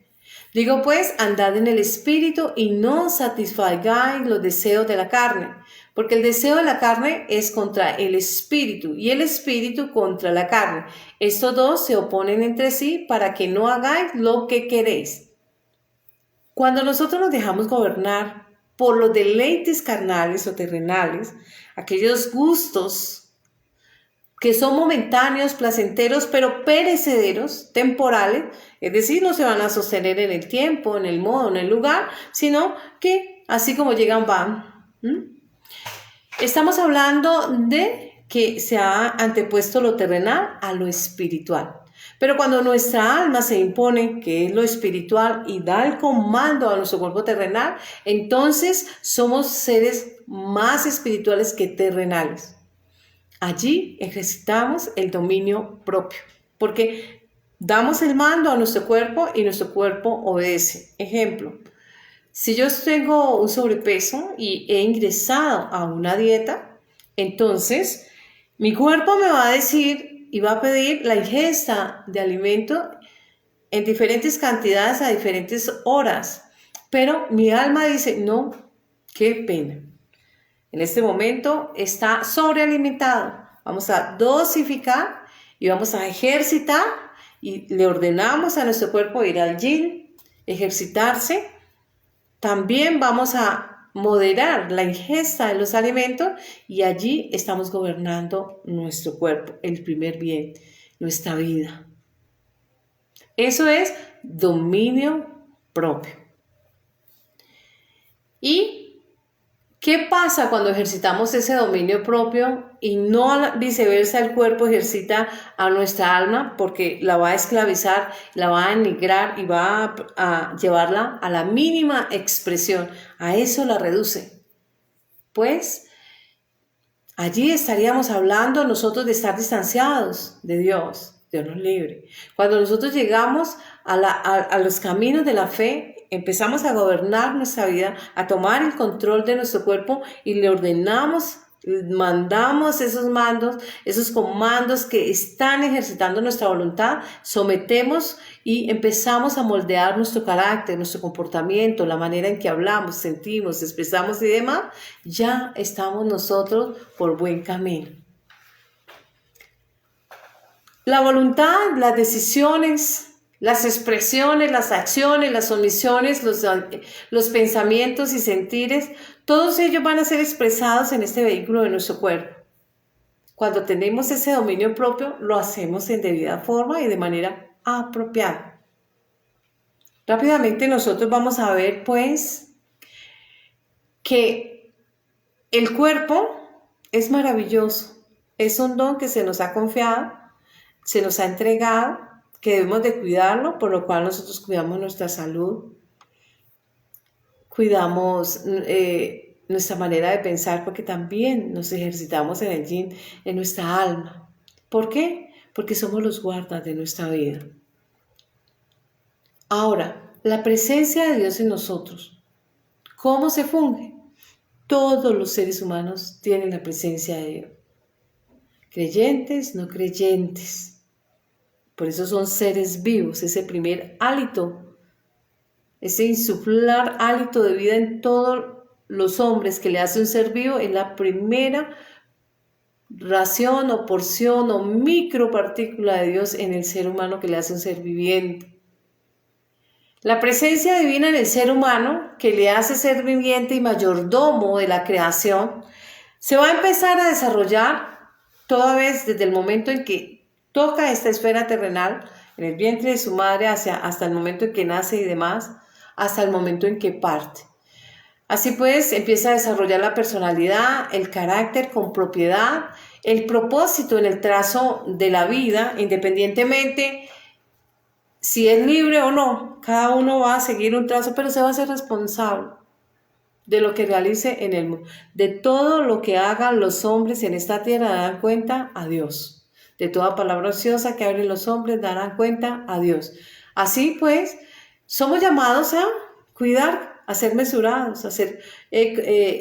Digo pues, andad en el Espíritu y no satisfagáis los deseos de la carne, porque el deseo de la carne es contra el Espíritu y el Espíritu contra la carne. Estos dos se oponen entre sí para que no hagáis lo que queréis. Cuando nosotros nos dejamos gobernar por los deleites carnales o terrenales, aquellos gustos que son momentáneos, placenteros, pero perecederos, temporales, es decir, no se van a sostener en el tiempo, en el modo, en el lugar, sino que así como llegan van. Estamos hablando de que se ha antepuesto lo terrenal a lo espiritual. Pero cuando nuestra alma se impone, que es lo espiritual, y da el comando a nuestro cuerpo terrenal, entonces somos seres más espirituales que terrenales. Allí ejercitamos el dominio propio, porque damos el mando a nuestro cuerpo y nuestro cuerpo obedece. Ejemplo, si yo tengo un sobrepeso y he ingresado a una dieta, entonces mi cuerpo me va a decir y va a pedir la ingesta de alimento en diferentes cantidades a diferentes horas. Pero mi alma dice, no, qué pena. En este momento está sobrealimentado. Vamos a dosificar y vamos a ejercitar y le ordenamos a nuestro cuerpo ir al gym, ejercitarse. También vamos a moderar la ingesta de los alimentos y allí estamos gobernando nuestro cuerpo, el primer bien, nuestra vida. Eso es dominio propio. ¿Y qué pasa cuando ejercitamos ese dominio propio y no viceversa el cuerpo ejercita a nuestra alma porque la va a esclavizar, la va a denigrar y va a llevarla a la mínima expresión? A eso la reduce. Pues allí estaríamos hablando nosotros de estar distanciados de Dios. Dios nos libre. Cuando nosotros llegamos a los caminos de la fe, empezamos a gobernar nuestra vida, a tomar el control de nuestro cuerpo y le ordenamos mandamos esos mandos, esos comandos que están ejercitando nuestra voluntad, sometemos y empezamos a moldear nuestro carácter, nuestro comportamiento, la manera en que hablamos, sentimos, expresamos y demás, ya estamos nosotros por buen camino. La voluntad, las decisiones, las expresiones, las acciones, las omisiones, los pensamientos y sentires, todos ellos van a ser expresados en este vehículo de nuestro cuerpo. Cuando tenemos ese dominio propio, lo hacemos en debida forma y de manera apropiada. Rápidamente nosotros vamos a ver, pues, que el cuerpo es maravilloso. Es un don que se nos ha confiado, se nos ha entregado, que debemos de cuidarlo, por lo cual nosotros cuidamos nuestra salud, cuidamos nuestra manera de pensar, porque también nos ejercitamos en el yin, en nuestra alma. ¿Por qué? Porque somos los guardas de nuestra vida. Ahora, la presencia de Dios en nosotros, ¿cómo se funge? Todos los seres humanos tienen la presencia de Dios. Creyentes, no creyentes. Por eso son seres vivos, ese primer hálito, ese insuflar hálito de vida en todos los hombres que le hace un ser vivo, es la primera ración o porción o micropartícula de Dios en el ser humano que le hace un ser viviente. La presencia divina en el ser humano, que le hace ser viviente y mayordomo de la creación, se va a empezar a desarrollar toda vez desde el momento en que toca esta esfera terrenal, en el vientre de su madre, hasta el momento en que nace y demás, hasta el momento en que parte. Así pues, empieza a desarrollar la personalidad, el carácter con propiedad, el propósito en el trazo de la vida, independientemente si es libre o no. Cada uno va a seguir un trazo, pero se va a ser responsable de lo que realice en el mundo. De todo lo que hagan los hombres en esta tierra darán cuenta a Dios. De toda palabra ociosa que hablen los hombres darán cuenta a Dios. Así pues, somos llamados a cuidar, a ser mesurados, a ser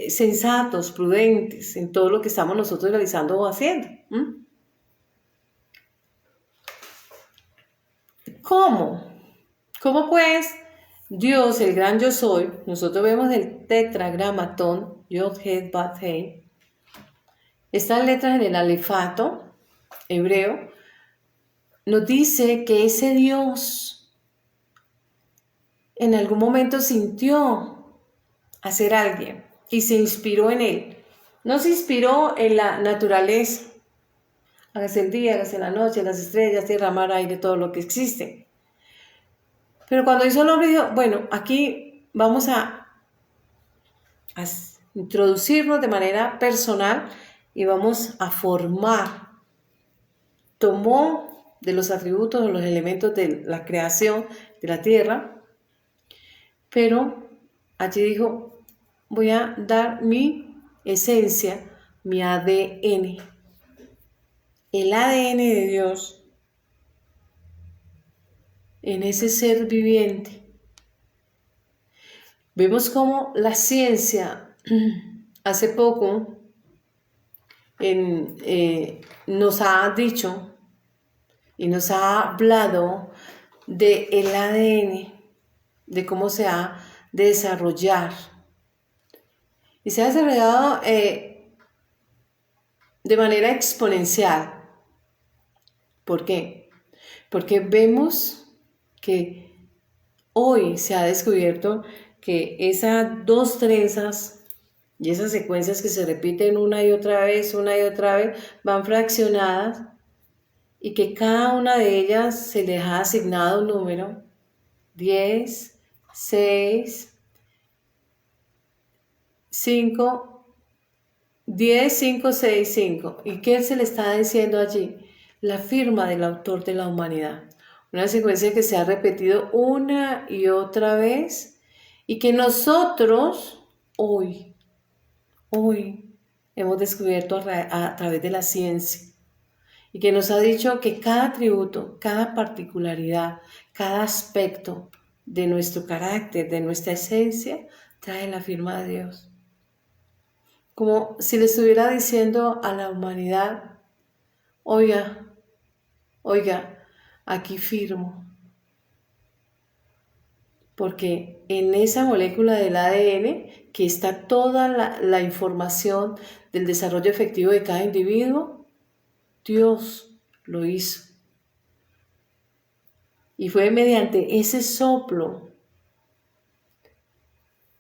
sensatos, prudentes en todo lo que estamos nosotros realizando o haciendo. ¿Cómo? ¿Cómo pues Dios, el gran yo soy, nosotros vemos el tetragramatón, Yod, Het, Bat, Hei, estas letras en el alefato hebreo, nos dice que ese Dios en algún momento sintió a ser alguien y se inspiró en él. No se inspiró en la naturaleza, hágase el día, hágase la noche, las estrellas, tierra, mar, aire, todo lo que existe. Pero cuando hizo el hombre dijo, bueno, aquí vamos a introducirnos de manera personal y vamos a formar. Tomó de los atributos, de los elementos de la creación de la tierra, pero allí dijo, voy a dar mi esencia, mi ADN, el ADN de Dios en ese ser viviente. Vemos cómo la ciencia hace poco nos ha dicho y nos ha hablado del ADN, de cómo se ha de desarrollar. Y se ha desarrollado de manera exponencial. ¿Por qué? Porque vemos que hoy se ha descubierto que esas dos trenzas y esas secuencias que se repiten una y otra vez, van fraccionadas y que cada una de ellas se les ha asignado un número, 10, 6, 5, 10, 5, 6, 5. ¿Y qué se le está diciendo allí? La firma del autor de la humanidad. Una secuencia que se ha repetido una y otra vez y que nosotros hoy hemos descubierto a través de la ciencia y que nos ha dicho que cada atributo, cada particularidad, cada aspecto de nuestro carácter, de nuestra esencia, trae la firma de Dios. como si le estuviera diciendo a la humanidad, oiga, aquí firmo, porque en esa molécula del ADN que está toda la información del desarrollo efectivo de cada individuo, Dios lo hizo. Y fue mediante ese soplo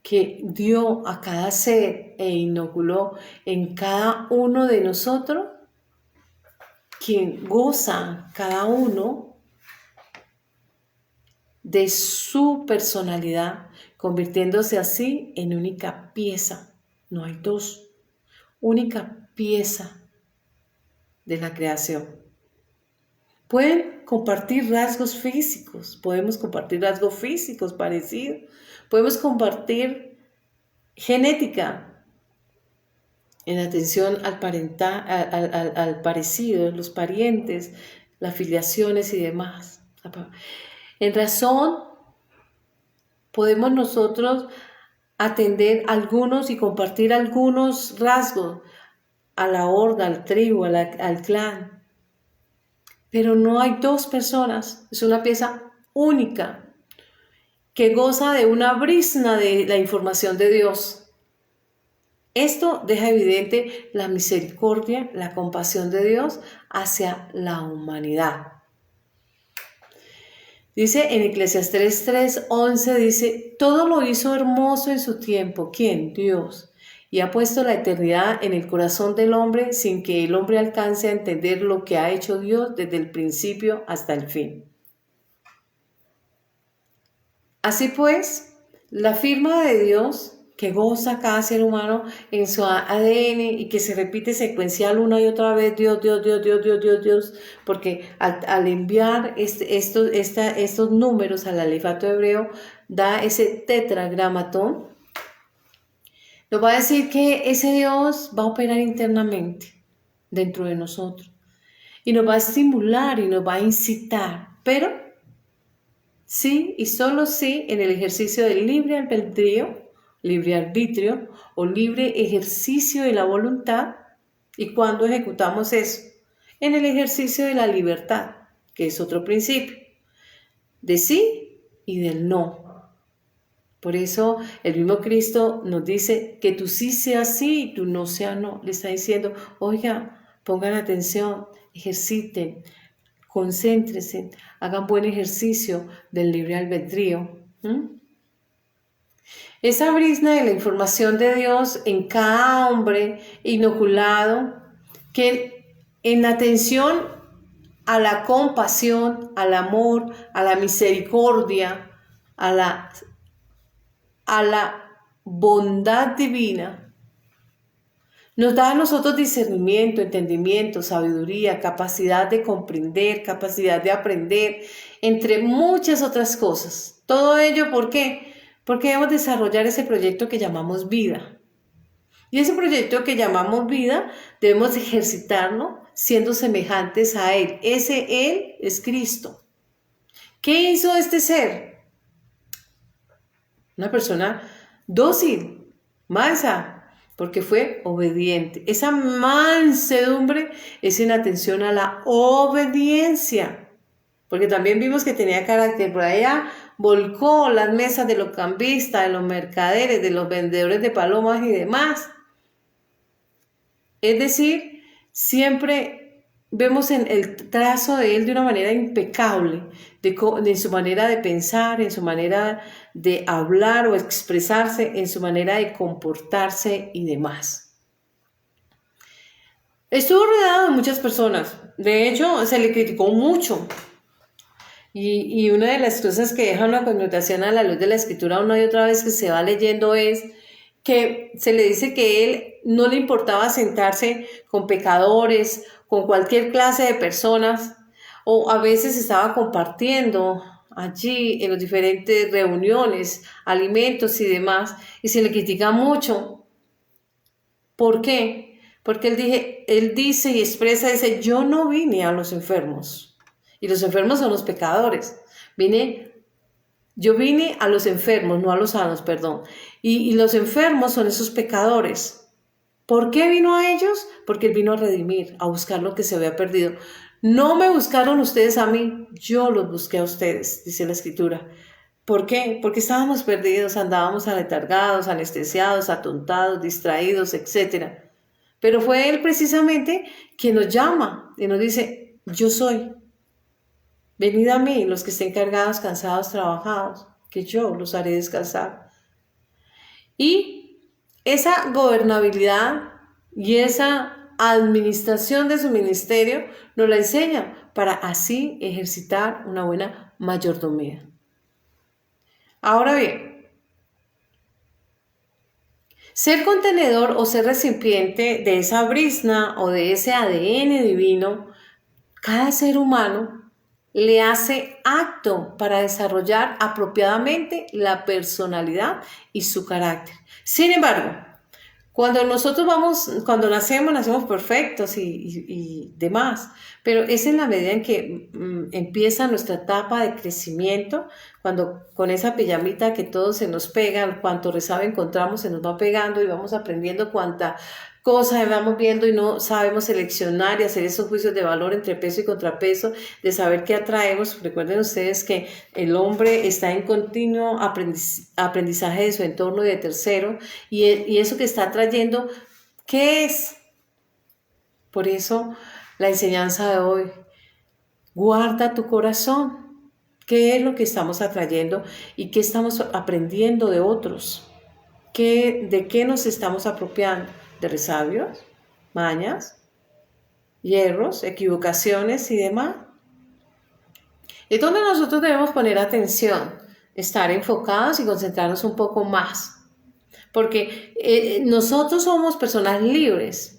que dio a cada ser e inoculó en cada uno de nosotros, quien goza cada uno de su personalidad, convirtiéndose así en única pieza. No hay dos, única pieza de la creación. Pueden compartir rasgos físicos, podemos compartir rasgos físicos parecidos, podemos compartir genética en atención al parecido, los parientes, las filiaciones y demás. En razón, podemos nosotros atender algunos y compartir algunos rasgos a la horda, al tribu, al clan. Pero no hay dos personas, es una pieza única que goza de una brizna de la información de Dios. Esto deja evidente la misericordia, la compasión de Dios hacia la humanidad. Dice en Eclesiastés 3:11, dice, todo lo hizo hermoso en su tiempo. ¿Quién? Dios. Y ha puesto la eternidad en el corazón del hombre sin que el hombre alcance a entender lo que ha hecho Dios desde el principio hasta el fin. Así pues, la firma de Dios que goza cada ser humano en su ADN y que se repite secuencial una y otra vez, Dios, porque al enviar estos números al alifato hebreo, da ese tetragramatón. Nos va a decir que ese Dios va a operar internamente dentro de nosotros y nos va a estimular y nos va a incitar, pero sí y solo sí en el ejercicio del libre arbitrio o libre ejercicio de la voluntad. ¿Y cuándo ejecutamos eso? En el ejercicio de la libertad, que es otro principio, de sí y del no. Por eso el mismo Cristo nos dice que tu sí sea sí y tu no sea no. Le está diciendo, oiga, pongan atención, ejerciten, concéntrense, hagan buen ejercicio del libre albedrío. Esa brizna de la información de Dios en cada hombre inoculado, que en atención a la compasión, al amor, a la misericordia, a la bondad divina, nos da a nosotros discernimiento, entendimiento, sabiduría, capacidad de comprender, capacidad de aprender, entre muchas otras cosas. Todo ello, ¿por qué? Porque debemos desarrollar ese proyecto que llamamos vida. Y ese proyecto que llamamos vida, debemos ejercitarlo siendo semejantes a Él. Ese Él es Cristo. ¿Qué hizo este ser? Una persona dócil, mansa, porque fue obediente. Esa mansedumbre es en atención a la obediencia, porque también vimos que tenía carácter. Por allá volcó las mesas de los cambistas, de los mercaderes, de los vendedores de palomas y demás. Es decir, siempre vemos en el trazo de él de una manera impecable, de su manera de pensar, en su manera de hablar o expresarse, en su manera de comportarse y demás. Estuvo rodeado de muchas personas, de hecho se le criticó mucho. Y una de las cosas que deja una connotación a la luz de la escritura una y otra vez que se va leyendo es que se le dice que él no le importaba sentarse con pecadores, con cualquier clase de personas, o a veces estaba compartiendo allí en las diferentes reuniones, alimentos y demás, y se le critica mucho. ¿Por qué? Porque él dice y expresa, dice, yo no vine a los enfermos, y los enfermos son los pecadores, yo vine a los enfermos, no a los sanos, perdón, y los enfermos son esos pecadores. ¿Por qué vino a ellos? Porque Él vino a redimir, a buscar lo que se había perdido. No me buscaron ustedes a mí, yo los busqué a ustedes, dice la Escritura. ¿Por qué? Porque estábamos perdidos, andábamos aletargados, anestesiados, atontados, distraídos, etc. Pero fue Él precisamente quien nos llama y nos dice, yo soy. Venid a mí, los que estén cargados, cansados, trabajados, que yo los haré descansar. Y esa gobernabilidad y esa administración de su ministerio nos la enseña para así ejercitar una buena mayordomía. Ahora bien, ser contenedor o ser recipiente de esa brizna o de ese ADN divino, cada ser humano le hace acto para desarrollar apropiadamente la personalidad y su carácter. Sin embargo, cuando nacemos perfectos y demás, pero es en la medida en que empieza nuestra etapa de crecimiento, cuando con esa pijamita que todo se nos pega, cuanto resabe encontramos se nos va pegando y vamos aprendiendo cuánta cosa vamos viendo y no sabemos seleccionar y hacer esos juicios de valor entre peso y contrapeso, de saber qué atraemos. Recuerden ustedes que el hombre está en continuo aprendizaje de su entorno y de tercero, y eso que está atrayendo, ¿qué es? Por eso la enseñanza de hoy, guarda tu corazón. ¿Qué es lo que estamos atrayendo y qué estamos aprendiendo de otros? ¿De qué nos estamos apropiando? ¿De resabios, mañas, hierros, equivocaciones y demás? Es donde nosotros debemos poner atención, estar enfocados y concentrarnos un poco más. Porque nosotros somos personas libres.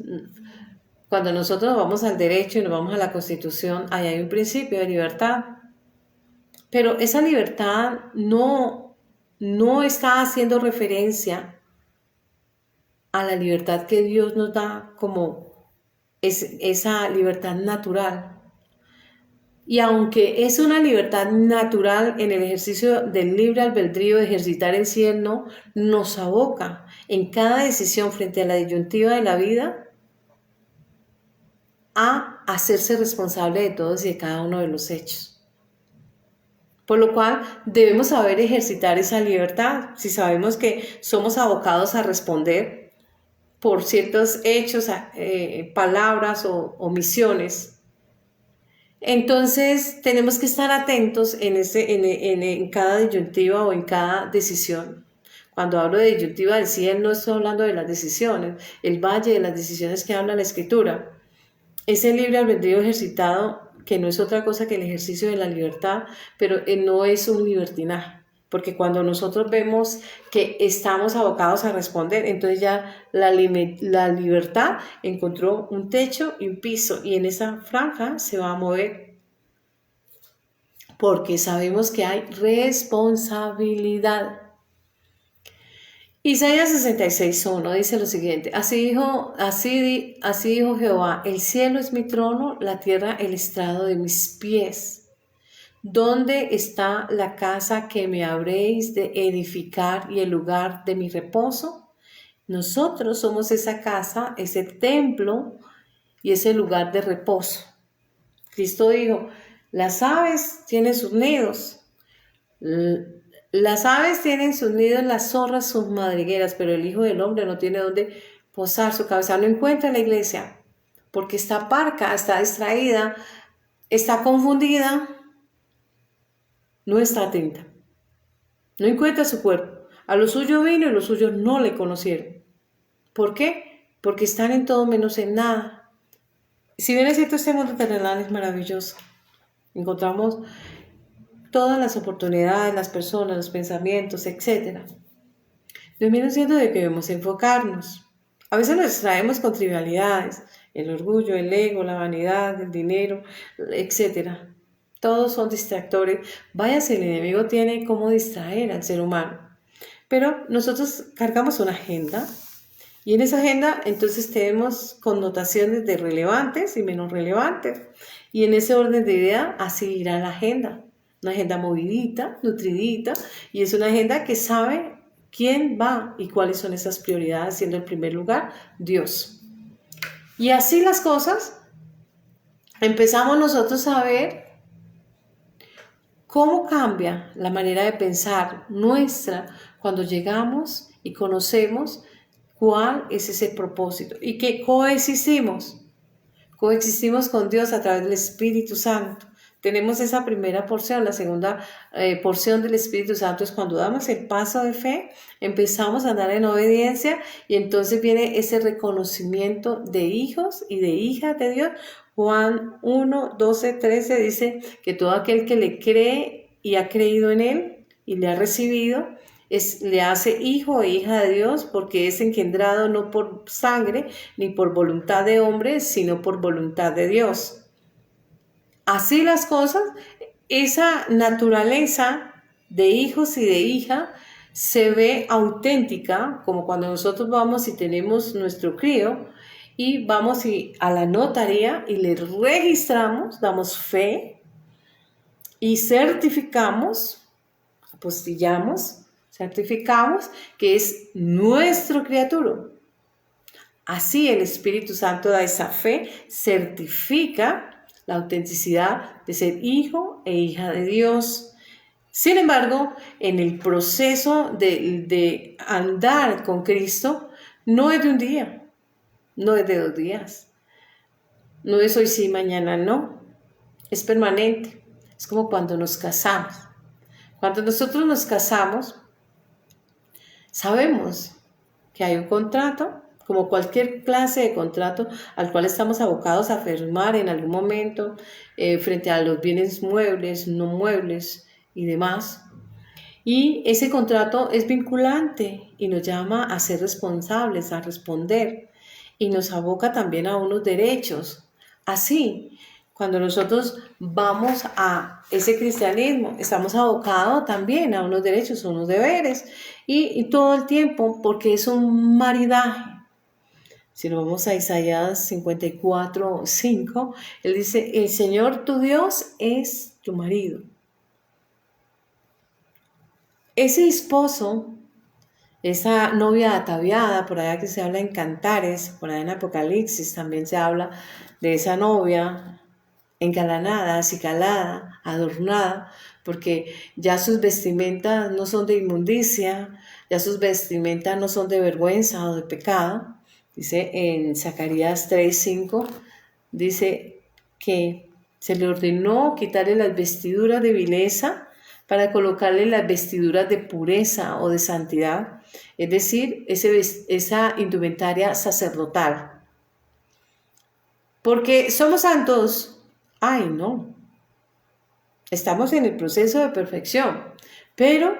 Cuando nosotros nos vamos al derecho y nos vamos a la Constitución, ahí hay un principio de libertad. Pero esa libertad no está haciendo referencia a la libertad que Dios nos da como esa libertad natural. Y aunque es una libertad natural en el ejercicio del libre albedrío de ejercitar en sí el no, nos aboca en cada decisión frente a la disyuntiva de la vida a hacerse responsable de todos y de cada uno de los hechos. Por lo cual debemos saber ejercitar esa libertad. Si sabemos que somos abocados a responder por ciertos hechos, palabras o omisiones, entonces tenemos que estar atentos en cada disyuntiva o en cada decisión. Cuando hablo de disyuntiva del sí, no estoy hablando de las decisiones, el valle de las decisiones que habla la Escritura. Ese libre albedrío ejercitado, que no es otra cosa que el ejercicio de la libertad, pero no es un libertinaje. Porque cuando nosotros vemos que estamos abocados a responder, entonces ya la libertad encontró un techo y un piso, y en esa franja se va a mover. Porque sabemos que hay responsabilidad. Isaías 66:1 dice lo siguiente: así dijo Jehová, el cielo es mi trono, la tierra el estrado de mis pies. ¿Dónde está la casa que me habréis de edificar y el lugar de mi reposo? Nosotros somos esa casa, ese templo y ese lugar de reposo. Cristo dijo, las aves tienen sus nidos, las zorras sus madrigueras, pero el Hijo del Hombre no tiene dónde posar su cabeza. No encuentra la iglesia porque está parca, está distraída, está confundida. No está atenta, no encuentra su cuerpo. A los suyos vino y los suyos no le conocieron. ¿Por qué? Porque están en todo menos en nada. Si bien es cierto, este mundo terrenal es maravilloso. Encontramos todas las oportunidades, las personas, los pensamientos, etc. También es cierto de que debemos enfocarnos. A veces nos distraemos con trivialidades, el orgullo, el ego, la vanidad, el dinero, etc. Todos son distractores. Vaya si el enemigo tiene cómo distraer al ser humano. Pero nosotros cargamos una agenda y en esa agenda entonces tenemos connotaciones de relevantes y menos relevantes. Y en ese orden de idea así irá la agenda. Una agenda movidita, nutridita, y es una agenda que sabe ¿Quién va y cuáles son esas prioridades? Siendo el primer lugar Dios. Y así las cosas, empezamos nosotros a ver cómo cambia la manera de pensar nuestra cuando llegamos y conocemos cuál es ese propósito y que coexistimos con Dios a través del Espíritu Santo. Tenemos esa primera porción. La segunda porción del Espíritu Santo es cuando damos el paso de fe, empezamos a andar en obediencia y entonces viene ese reconocimiento de hijos y de hijas de Dios. Juan 1, 12, 13 dice que todo aquel que le cree y ha creído en Él y le ha recibido, le hace hijo e hija de Dios, porque es engendrado no por sangre ni por voluntad de hombre, sino por voluntad de Dios. Así las cosas, esa naturaleza de hijos y de hija se ve auténtica, como cuando nosotros vamos y tenemos nuestro crío y vamos a la notaría y le registramos, damos fe y certificamos, apostillamos, certificamos que es nuestro criatura. Así el Espíritu Santo da esa fe, certifica la autenticidad de ser hijo e hija de Dios. Sin embargo, en el proceso de andar con Cristo, no es de un día, no es de 2 días, no es hoy sí, mañana no, es permanente. Es como cuando nos casamos. Cuando nosotros nos casamos, sabemos que hay un contrato, como cualquier clase de contrato al cual estamos abocados a firmar en algún momento frente a los bienes muebles, no muebles y demás. Y ese contrato es vinculante y nos llama a ser responsables, a responder y nos aboca también a unos derechos. Así, cuando nosotros vamos a ese cristianismo, estamos abocados también a unos derechos, a unos deberes y todo el tiempo, porque es un maridaje. Si nos vamos a Isaías 54, 5, él dice, el Señor tu Dios es tu marido. Ese esposo, esa novia ataviada, por allá que se habla en Cantares, por allá en Apocalipsis también se habla de esa novia engalanada, acicalada, adornada, porque ya sus vestimentas no son de inmundicia, ya sus vestimentas no son de vergüenza o de pecado. Dice en Zacarías 3:5, dice que se le ordenó quitarle las vestiduras de vileza para colocarle las vestiduras de pureza o de santidad, es decir, esa indumentaria sacerdotal. Porque somos santos, ay no, estamos en el proceso de perfección, pero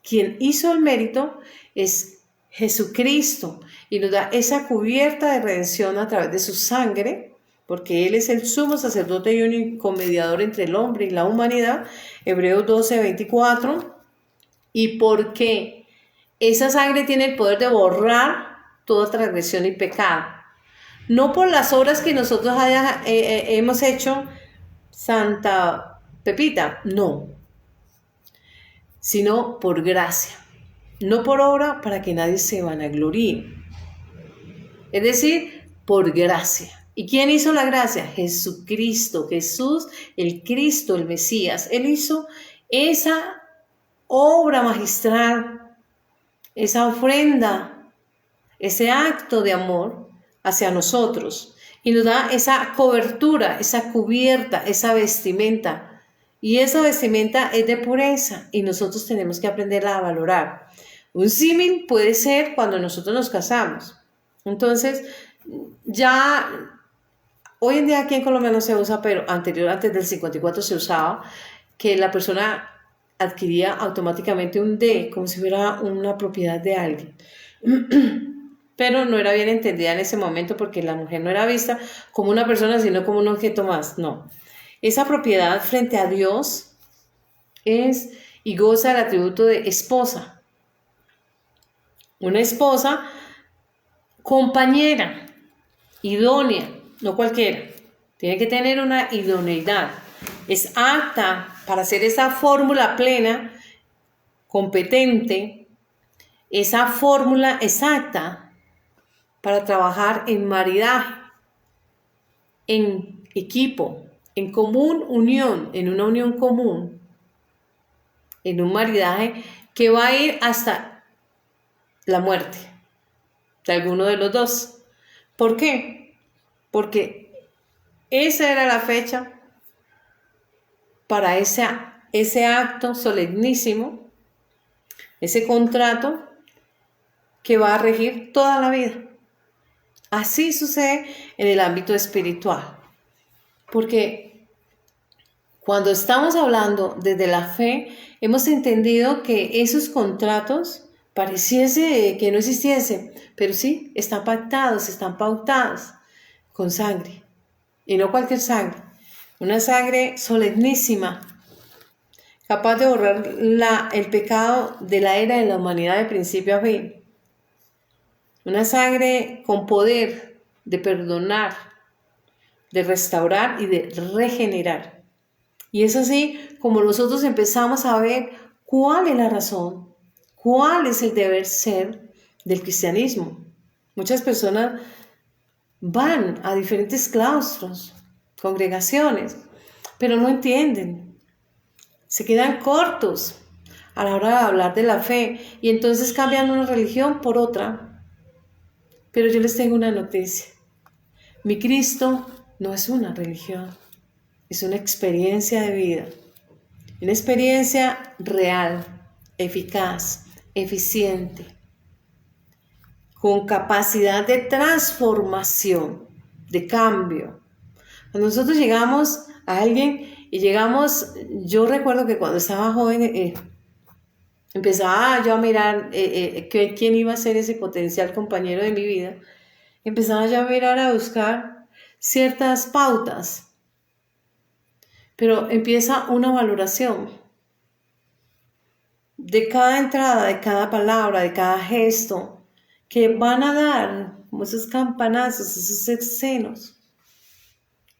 quien hizo el mérito es Jesucristo y nos da esa cubierta de redención a través de su sangre, porque Él es el sumo sacerdote y único mediador entre el hombre y la humanidad, Hebreos 12:24, y porque esa sangre tiene el poder de borrar toda transgresión y pecado, no por las obras que nosotros hemos hecho, Santa Pepita, no, sino por gracia. No por obra para que nadie se vanagloríe. Es decir, por gracia. ¿Y quién hizo la gracia? Jesucristo. Jesús, el Cristo, el Mesías. Él hizo esa obra magistral, esa ofrenda, ese acto de amor hacia nosotros. Y nos da esa cobertura, esa cubierta, esa vestimenta. Y esa vestimenta es de pureza y nosotros tenemos que aprenderla a valorar. Un símil puede ser cuando nosotros nos casamos. Entonces, ya hoy en día aquí en Colombia no se usa, pero antes del 54 se usaba, que la persona adquiría automáticamente un D, como si fuera una propiedad de alguien. Pero no era bien entendida en ese momento porque la mujer no era vista como una persona, sino como un objeto más. No. Esa propiedad frente a Dios es y goza del atributo de esposa. Una esposa compañera, idónea, no cualquiera. Tiene que tener una idoneidad. Es apta para hacer esa fórmula plena, competente, esa fórmula exacta para trabajar en maridaje, en equipo, en común unión, en una unión común, en un maridaje que va a ir hasta la muerte de alguno de los dos. ¿Por qué? Porque esa era la fecha para ese acto solemnísimo, ese contrato que va a regir toda la vida. Así sucede en el ámbito espiritual. Porque cuando estamos hablando desde la fe, hemos entendido que esos contratos pareciese que no existiesen, pero sí, están pactados, están pautados con sangre. Y no cualquier sangre, una sangre solemnísima, capaz de borrar el pecado de la era de la humanidad de principio a fin. Una sangre con poder de perdonar, de restaurar y de regenerar. Y es así como nosotros empezamos a ver cuál es la razón, cuál es el deber ser del cristianismo. Muchas personas van a diferentes claustros, congregaciones, pero no entienden. Se quedan cortos a la hora de hablar de la fe y entonces cambian una religión por otra. Pero yo les tengo una noticia. Mi Cristo no es una religión, es una experiencia de vida. Una experiencia real, eficaz, eficiente, con capacidad de transformación, de cambio. Cuando nosotros llegamos a alguien y llegamos, yo recuerdo que cuando estaba joven, empezaba yo a mirar quién iba a ser ese potencial compañero de mi vida. Empezaba yo a mirar, a buscar ciertas pautas. Pero empieza una valoración de cada entrada, de cada palabra, de cada gesto, que van a dar como esos campanazos, esos escenos.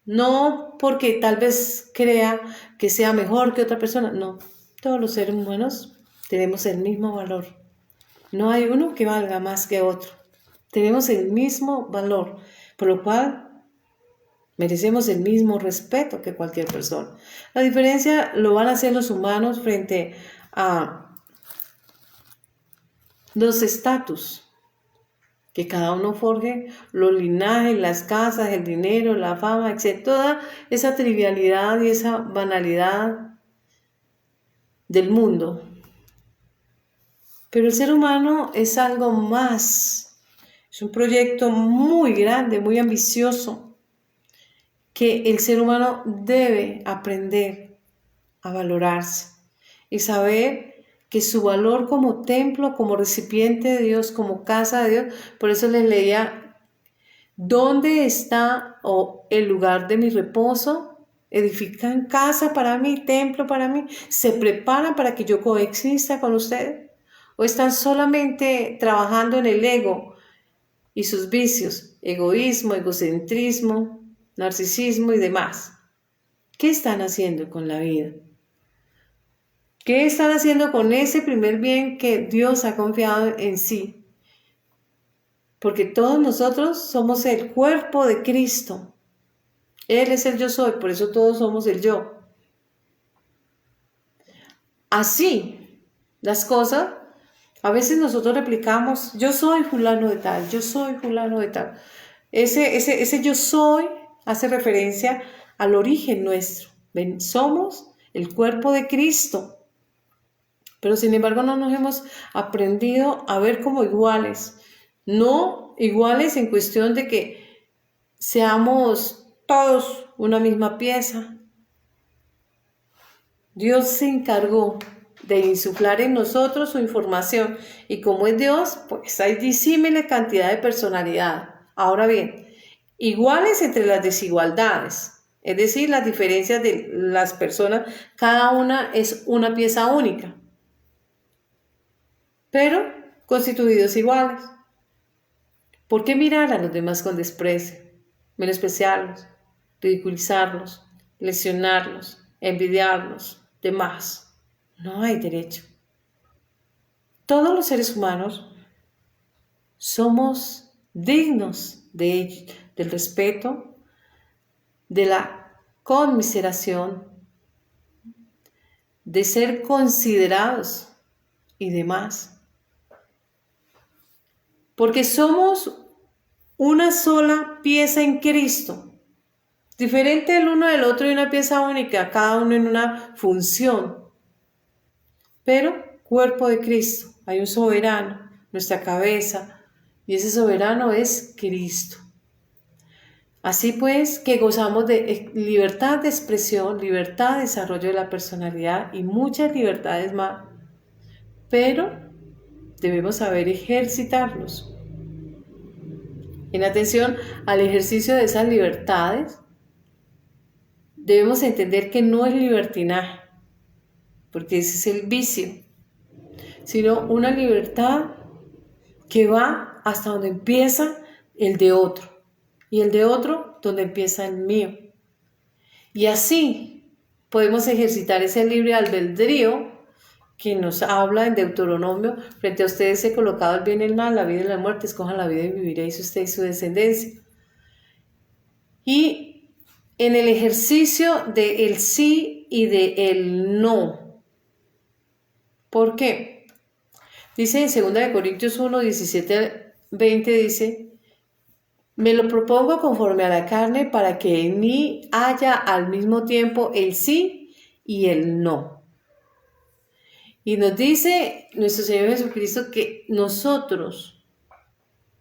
No porque tal vez crea que sea mejor que otra persona, no. Todos los seres humanos tenemos el mismo valor. No hay uno que valga más que otro. Tenemos el mismo valor, por lo cual merecemos el mismo respeto que cualquier persona. La diferencia lo van a hacer los humanos frente a los estatus que cada uno forje, los linajes, las casas, el dinero, la fama, etc. Toda esa trivialidad y esa banalidad del mundo. Pero el ser humano es algo más. Es un proyecto muy grande, muy ambicioso, que el ser humano debe aprender a valorarse y saber que su valor como templo, como recipiente de Dios, como casa de Dios, por eso les leía, ¿dónde está el lugar de mi reposo? ¿Edifican casa para mí, templo para mí? ¿Se preparan para que yo coexista con ustedes? ¿O están solamente trabajando en el ego y sus vicios, egoísmo, egocentrismo, narcisismo y demás? ¿Qué están haciendo con la vida? ¿Qué están haciendo con ese primer bien que Dios ha confiado en sí? Porque todos nosotros somos el cuerpo de Cristo. Él es el yo soy, por eso todos somos el yo. Así, las cosas, a veces nosotros replicamos, yo soy fulano de tal, yo soy fulano de tal. Ese yo soy hace referencia al origen nuestro. ¿Ven? Somos el cuerpo de Cristo. Pero sin embargo no nos hemos aprendido a ver como iguales. No iguales en cuestión de que seamos todos una misma pieza. Dios se encargó de insuflar en nosotros su información y como es Dios, pues hay disímile cantidad de personalidad. Ahora bien, iguales entre las desigualdades, es decir, las diferencias de las personas, cada una es una pieza única, pero constituidos iguales. ¿Por qué mirar a los demás con desprecio, menospreciarlos, ridiculizarlos, lesionarlos, envidiarlos, demás? No hay derecho. Todos los seres humanos somos dignos del respeto, de la conmiseración, de ser considerados y demás. Porque somos una sola pieza en Cristo, diferente el uno del otro y una pieza única, cada uno en una función, pero cuerpo de Cristo. Hay un soberano, nuestra cabeza, y ese soberano es Cristo. Así pues, que gozamos de libertad de expresión, libertad de desarrollo de la personalidad y muchas libertades más, pero debemos saber ejercitarlos. En atención al ejercicio de esas libertades, debemos entender que no es libertinaje, porque ese es el vicio, sino una libertad que va hasta donde empieza el de otro, y el de otro donde empieza el mío. Y así podemos ejercitar ese libre albedrío que nos habla en Deuteronomio: frente a ustedes he colocado el bien y el mal, la vida y la muerte, escojan la vida y viviréis usted y su descendencia. Y en el ejercicio del sí y del no. ¿Por qué? Dice en 2 Corintios 1, 17, 20, dice: me lo propongo conforme a la carne para que en mí haya al mismo tiempo el sí y el no. Y nos dice nuestro Señor Jesucristo que nosotros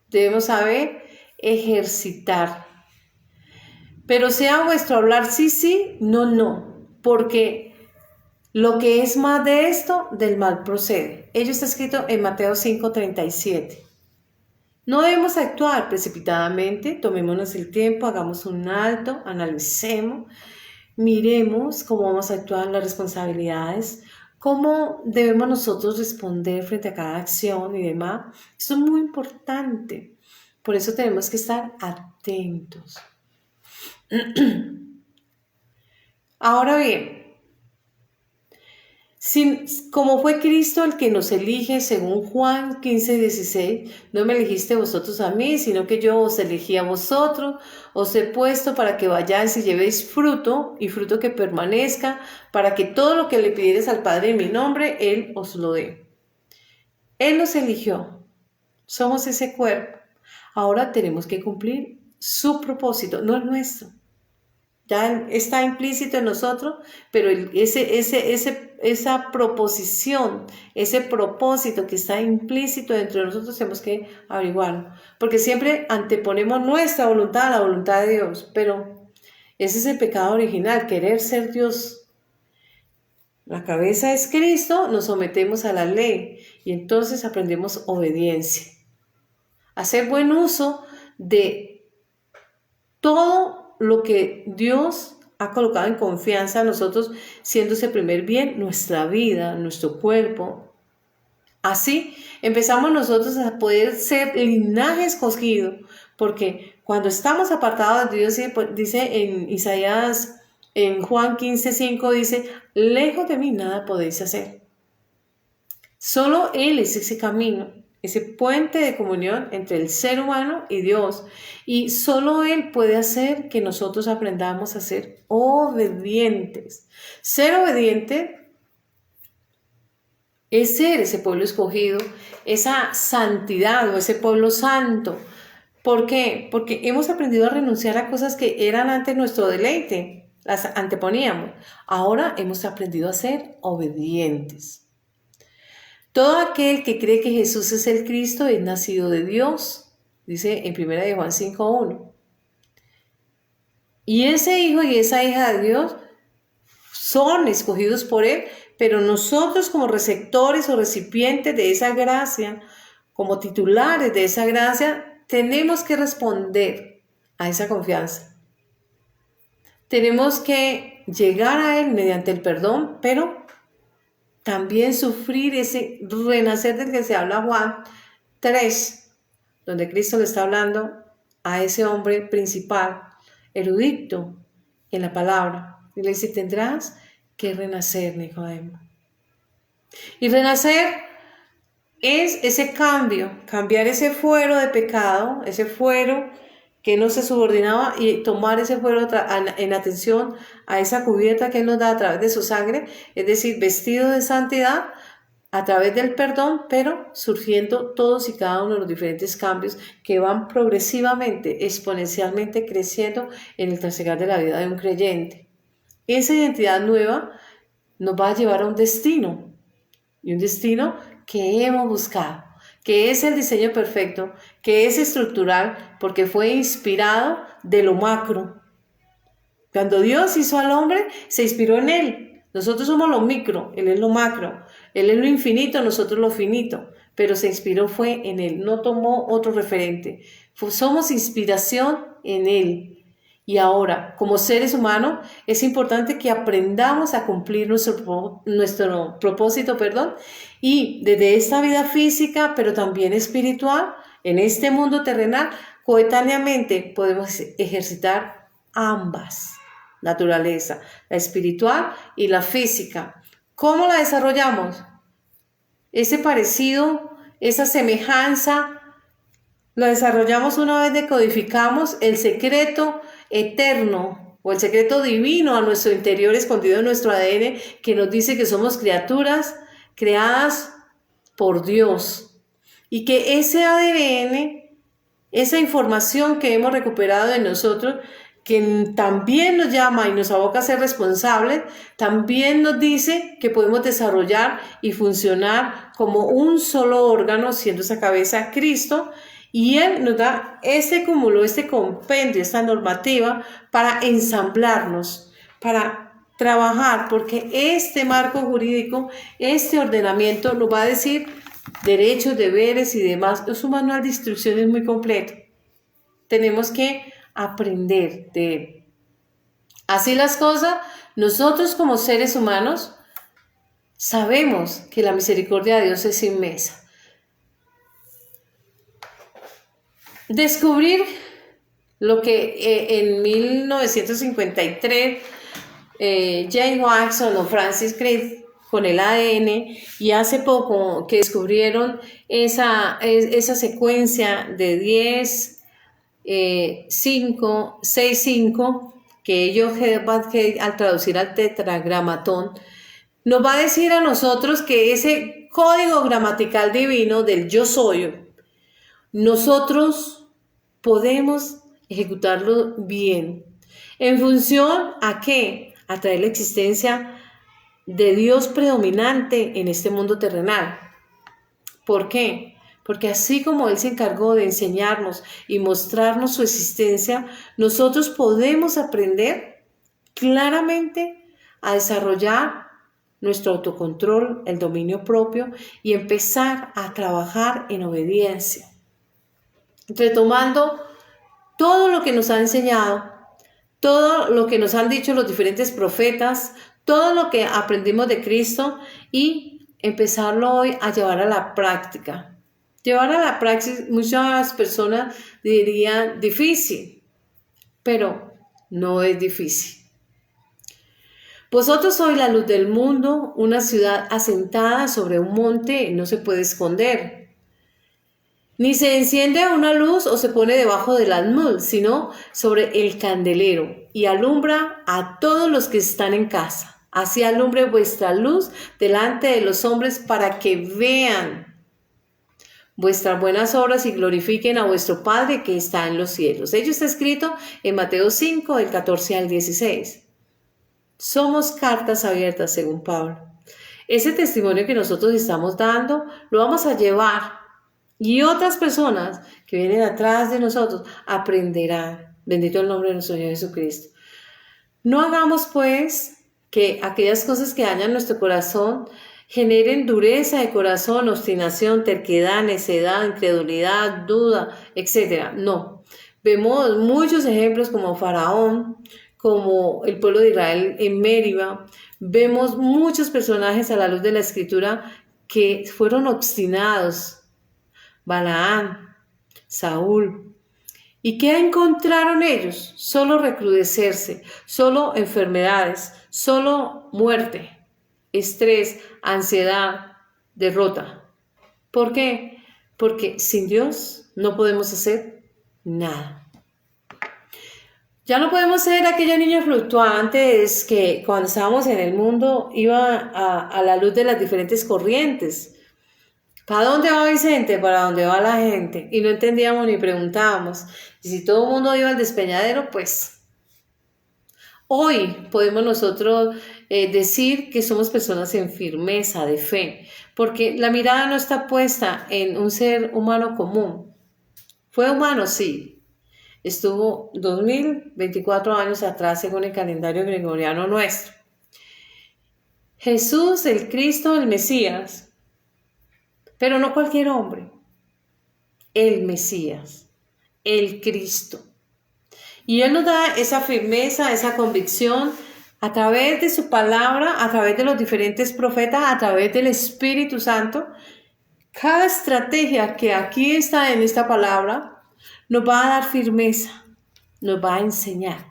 debemos saber ejercitar. Pero sea vuestro hablar sí, sí, no, no. Porque lo que es más de esto, del mal procede. Ello está escrito en Mateo 5:37. No debemos actuar precipitadamente, tomémonos el tiempo, hagamos un alto, analicemos, miremos cómo vamos a actuar en las responsabilidades, cómo debemos nosotros responder frente a cada acción y demás. Esto es muy importante, por eso tenemos que estar atentos. Ahora bien, como fue Cristo el que nos elige, según Juan 15:16, no me elegiste vosotros a mí, sino que yo os elegí a vosotros, os he puesto para que vayáis y llevéis fruto, y fruto que permanezca, para que todo lo que le pidierais al Padre en mi nombre, Él os lo dé. Él nos eligió, somos ese cuerpo. Ahora tenemos que cumplir su propósito, no el nuestro. Ya está implícito en nosotros, pero esa proposición, ese propósito que está implícito dentro de nosotros, tenemos que averiguarlo. Porque siempre anteponemos nuestra voluntad a la voluntad de Dios, pero ese es el pecado original, querer ser Dios. La cabeza es Cristo, nos sometemos a la ley y entonces aprendemos obediencia. Hacer buen uso de todo lo que Dios ha colocado en confianza a nosotros, siendo ese primer bien nuestra vida, nuestro cuerpo. Así empezamos nosotros a poder ser linaje escogido, porque cuando estamos apartados de Dios, dice en Isaías, en Juan 15:5, dice: lejos de mí nada podéis hacer. Solo Él es ese camino, ese puente de comunión entre el ser humano y Dios. Y solo Él puede hacer que nosotros aprendamos a ser obedientes. Ser obediente es ser ese pueblo escogido, esa santidad o ese pueblo santo. ¿Por qué? Porque hemos aprendido a renunciar a cosas que eran antes nuestro deleite, las anteponíamos. Ahora hemos aprendido a ser obedientes. Todo aquel que cree que Jesús es el Cristo es nacido de Dios, dice en 1 Juan 5:1. Y ese hijo y esa hija de Dios son escogidos por Él, pero nosotros como receptores o recipientes de esa gracia, como titulares de esa gracia, tenemos que responder a esa confianza. Tenemos que llegar a Él mediante el perdón, pero también sufrir ese renacer del que se habla Juan 3, donde Cristo le está hablando a ese hombre principal, erudito en la palabra. Y le dice: tendrás que renacer, Nicodemo. Y renacer es ese cambio, cambiar ese fuero de pecado, ese fuero que no se subordinaba y tomar ese fuero en atención a esa cubierta que Él nos da a través de su sangre, es decir, vestido de santidad a través del perdón, pero surgiendo todos y cada uno de los diferentes cambios que van progresivamente, exponencialmente creciendo en el trasegar de la vida de un creyente. Esa identidad nueva nos va a llevar a un destino, y un destino que hemos buscado, que es el diseño perfecto, que es estructural, porque fue inspirado de lo macro. Cuando Dios hizo al hombre, se inspiró en él. Nosotros somos lo micro, Él es lo macro. Él es lo infinito, nosotros lo finito. Pero se inspiró fue en Él, no tomó otro referente. Somos inspiración en Él. Y ahora, como seres humanos, es importante que aprendamos a cumplir nuestro propósito, y desde esta vida física, pero también espiritual, en este mundo terrenal, coetáneamente podemos ejercitar ambas naturaleza, la espiritual y la física. ¿Cómo la desarrollamos? Ese parecido, esa semejanza, la desarrollamos una vez decodificamos el secreto eterno o el secreto divino a nuestro interior escondido en nuestro ADN que nos dice que somos criaturas creadas por Dios y que ese ADN, esa información que hemos recuperado de nosotros, que también nos llama y nos aboca a ser responsables, también nos dice que podemos desarrollar y funcionar como un solo órgano, siendo esa cabeza Cristo, y Él nos da este cúmulo, este compendio, esta normativa para ensamblarnos, para trabajar, porque este marco jurídico, este ordenamiento nos va a decir derechos, deberes y demás. Es un manual de instrucciones muy completo. Tenemos que aprender de Él. Así las cosas, nosotros como seres humanos sabemos que la misericordia de Dios es inmensa. Descubrir lo que en 1953 James Watson o Francis Crick con el ADN, y hace poco que descubrieron esa secuencia de 10, 5, 6, 5, que ellos al traducir al tetragramatón, nos va a decir a nosotros que ese código gramatical divino del yo soy, nosotros podemos ejecutarlo bien. ¿En función a qué? A traer la existencia de Dios predominante en este mundo terrenal. ¿Por qué? Porque así como Él se encargó de enseñarnos y mostrarnos su existencia, nosotros podemos aprender claramente a desarrollar nuestro autocontrol, el dominio propio y empezar a trabajar en obediencia. Retomando todo lo que nos ha enseñado, todo lo que nos han dicho los diferentes profetas, todo lo que aprendimos de Cristo y empezarlo hoy a llevar a la práctica. Llevar a la praxis, muchas personas dirían difícil, pero no es difícil. Vosotros sois la luz del mundo, una ciudad asentada sobre un monte no se puede esconder. Ni se enciende una luz o se pone debajo del almud, sino sobre el candelero, y alumbra a todos los que están en casa. Así alumbre vuestra luz delante de los hombres para que vean vuestras buenas obras y glorifiquen a vuestro Padre que está en los cielos. Ello está escrito en Mateo 5, del 14 al 16. Somos cartas abiertas, según Pablo. Ese testimonio que nosotros estamos dando, lo vamos a llevar. Y otras personas que vienen atrás de nosotros aprenderán. Bendito el nombre de nuestro Señor Jesucristo. No hagamos pues que aquellas cosas que dañan nuestro corazón generen dureza de corazón, obstinación, terquedad, necedad, incredulidad, duda, etc. No. Vemos muchos ejemplos como Faraón, como el pueblo de Israel en Meriba. Vemos muchos personajes a la luz de la Escritura que fueron obstinados. Balaán, Saúl. ¿Y qué encontraron ellos? Solo recrudecerse, solo enfermedades, solo muerte, estrés, ansiedad, derrota. ¿Por qué? Porque sin Dios no podemos hacer nada. Ya no podemos ser aquellos niños fluctuantes que cuando estábamos en el mundo iba a la luz de las diferentes corrientes. ¿Para dónde va Vicente? Para dónde va la gente. Y no entendíamos ni preguntábamos. Y si todo el mundo iba al despeñadero, pues hoy podemos nosotros decir que somos personas en firmeza de fe, porque la mirada no está puesta en un ser humano común. Fue humano, sí. Estuvo 2024 años atrás según el calendario gregoriano nuestro. Jesús, el Cristo, el Mesías, pero no cualquier hombre, el Mesías, el Cristo. Y Él nos da esa firmeza, esa convicción a través de su palabra, a través de los diferentes profetas, a través del Espíritu Santo. Cada estrategia que aquí está en esta palabra nos va a dar firmeza, nos va a enseñar,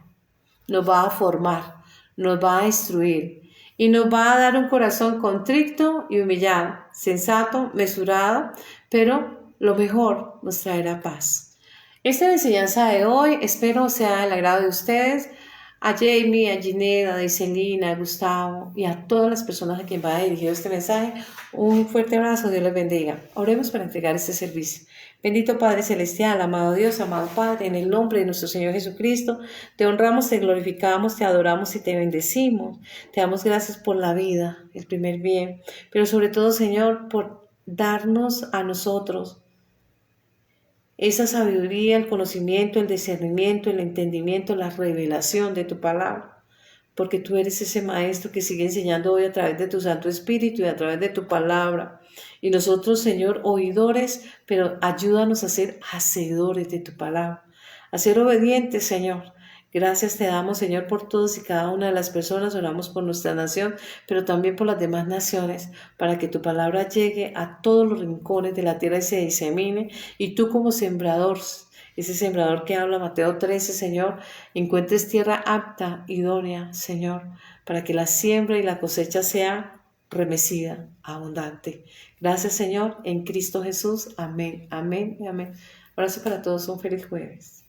nos va a formar, nos va a instruir y nos va a dar un corazón contrito y humillado, sensato, mesurado, pero lo mejor nos traerá paz. Esta enseñanza de hoy espero sea del agrado de ustedes, a Jamie, a Ginette, a Daiselina, a Gustavo y a todas las personas a quien va dirigido este mensaje. Un fuerte abrazo, Dios les bendiga. Oremos para entregar este servicio. Bendito Padre Celestial, amado Dios, amado Padre, en el nombre de nuestro Señor Jesucristo, te honramos, te glorificamos, te adoramos y te bendecimos. Te damos gracias por la vida, el primer bien, pero sobre todo, Señor, por darnos a nosotros esa sabiduría, el conocimiento, el discernimiento, el entendimiento, la revelación de tu palabra. Porque tú eres ese maestro que sigue enseñando hoy a través de tu Santo Espíritu y a través de tu palabra. Y nosotros, Señor, oidores, pero ayúdanos a ser hacedores de tu palabra, a ser obedientes, Señor. Gracias te damos, Señor, por todos y cada una de las personas. Oramos por nuestra nación, pero también por las demás naciones, para que tu palabra llegue a todos los rincones de la tierra y se disemine. Y tú como sembrador, ese sembrador que habla Mateo 13, Señor, encuentres tierra apta, idónea, Señor, para que la siembra y la cosecha sea remecida, abundante. Gracias, Señor, en Cristo Jesús. Amén, amén y amén. Abrazo para todos, un feliz jueves.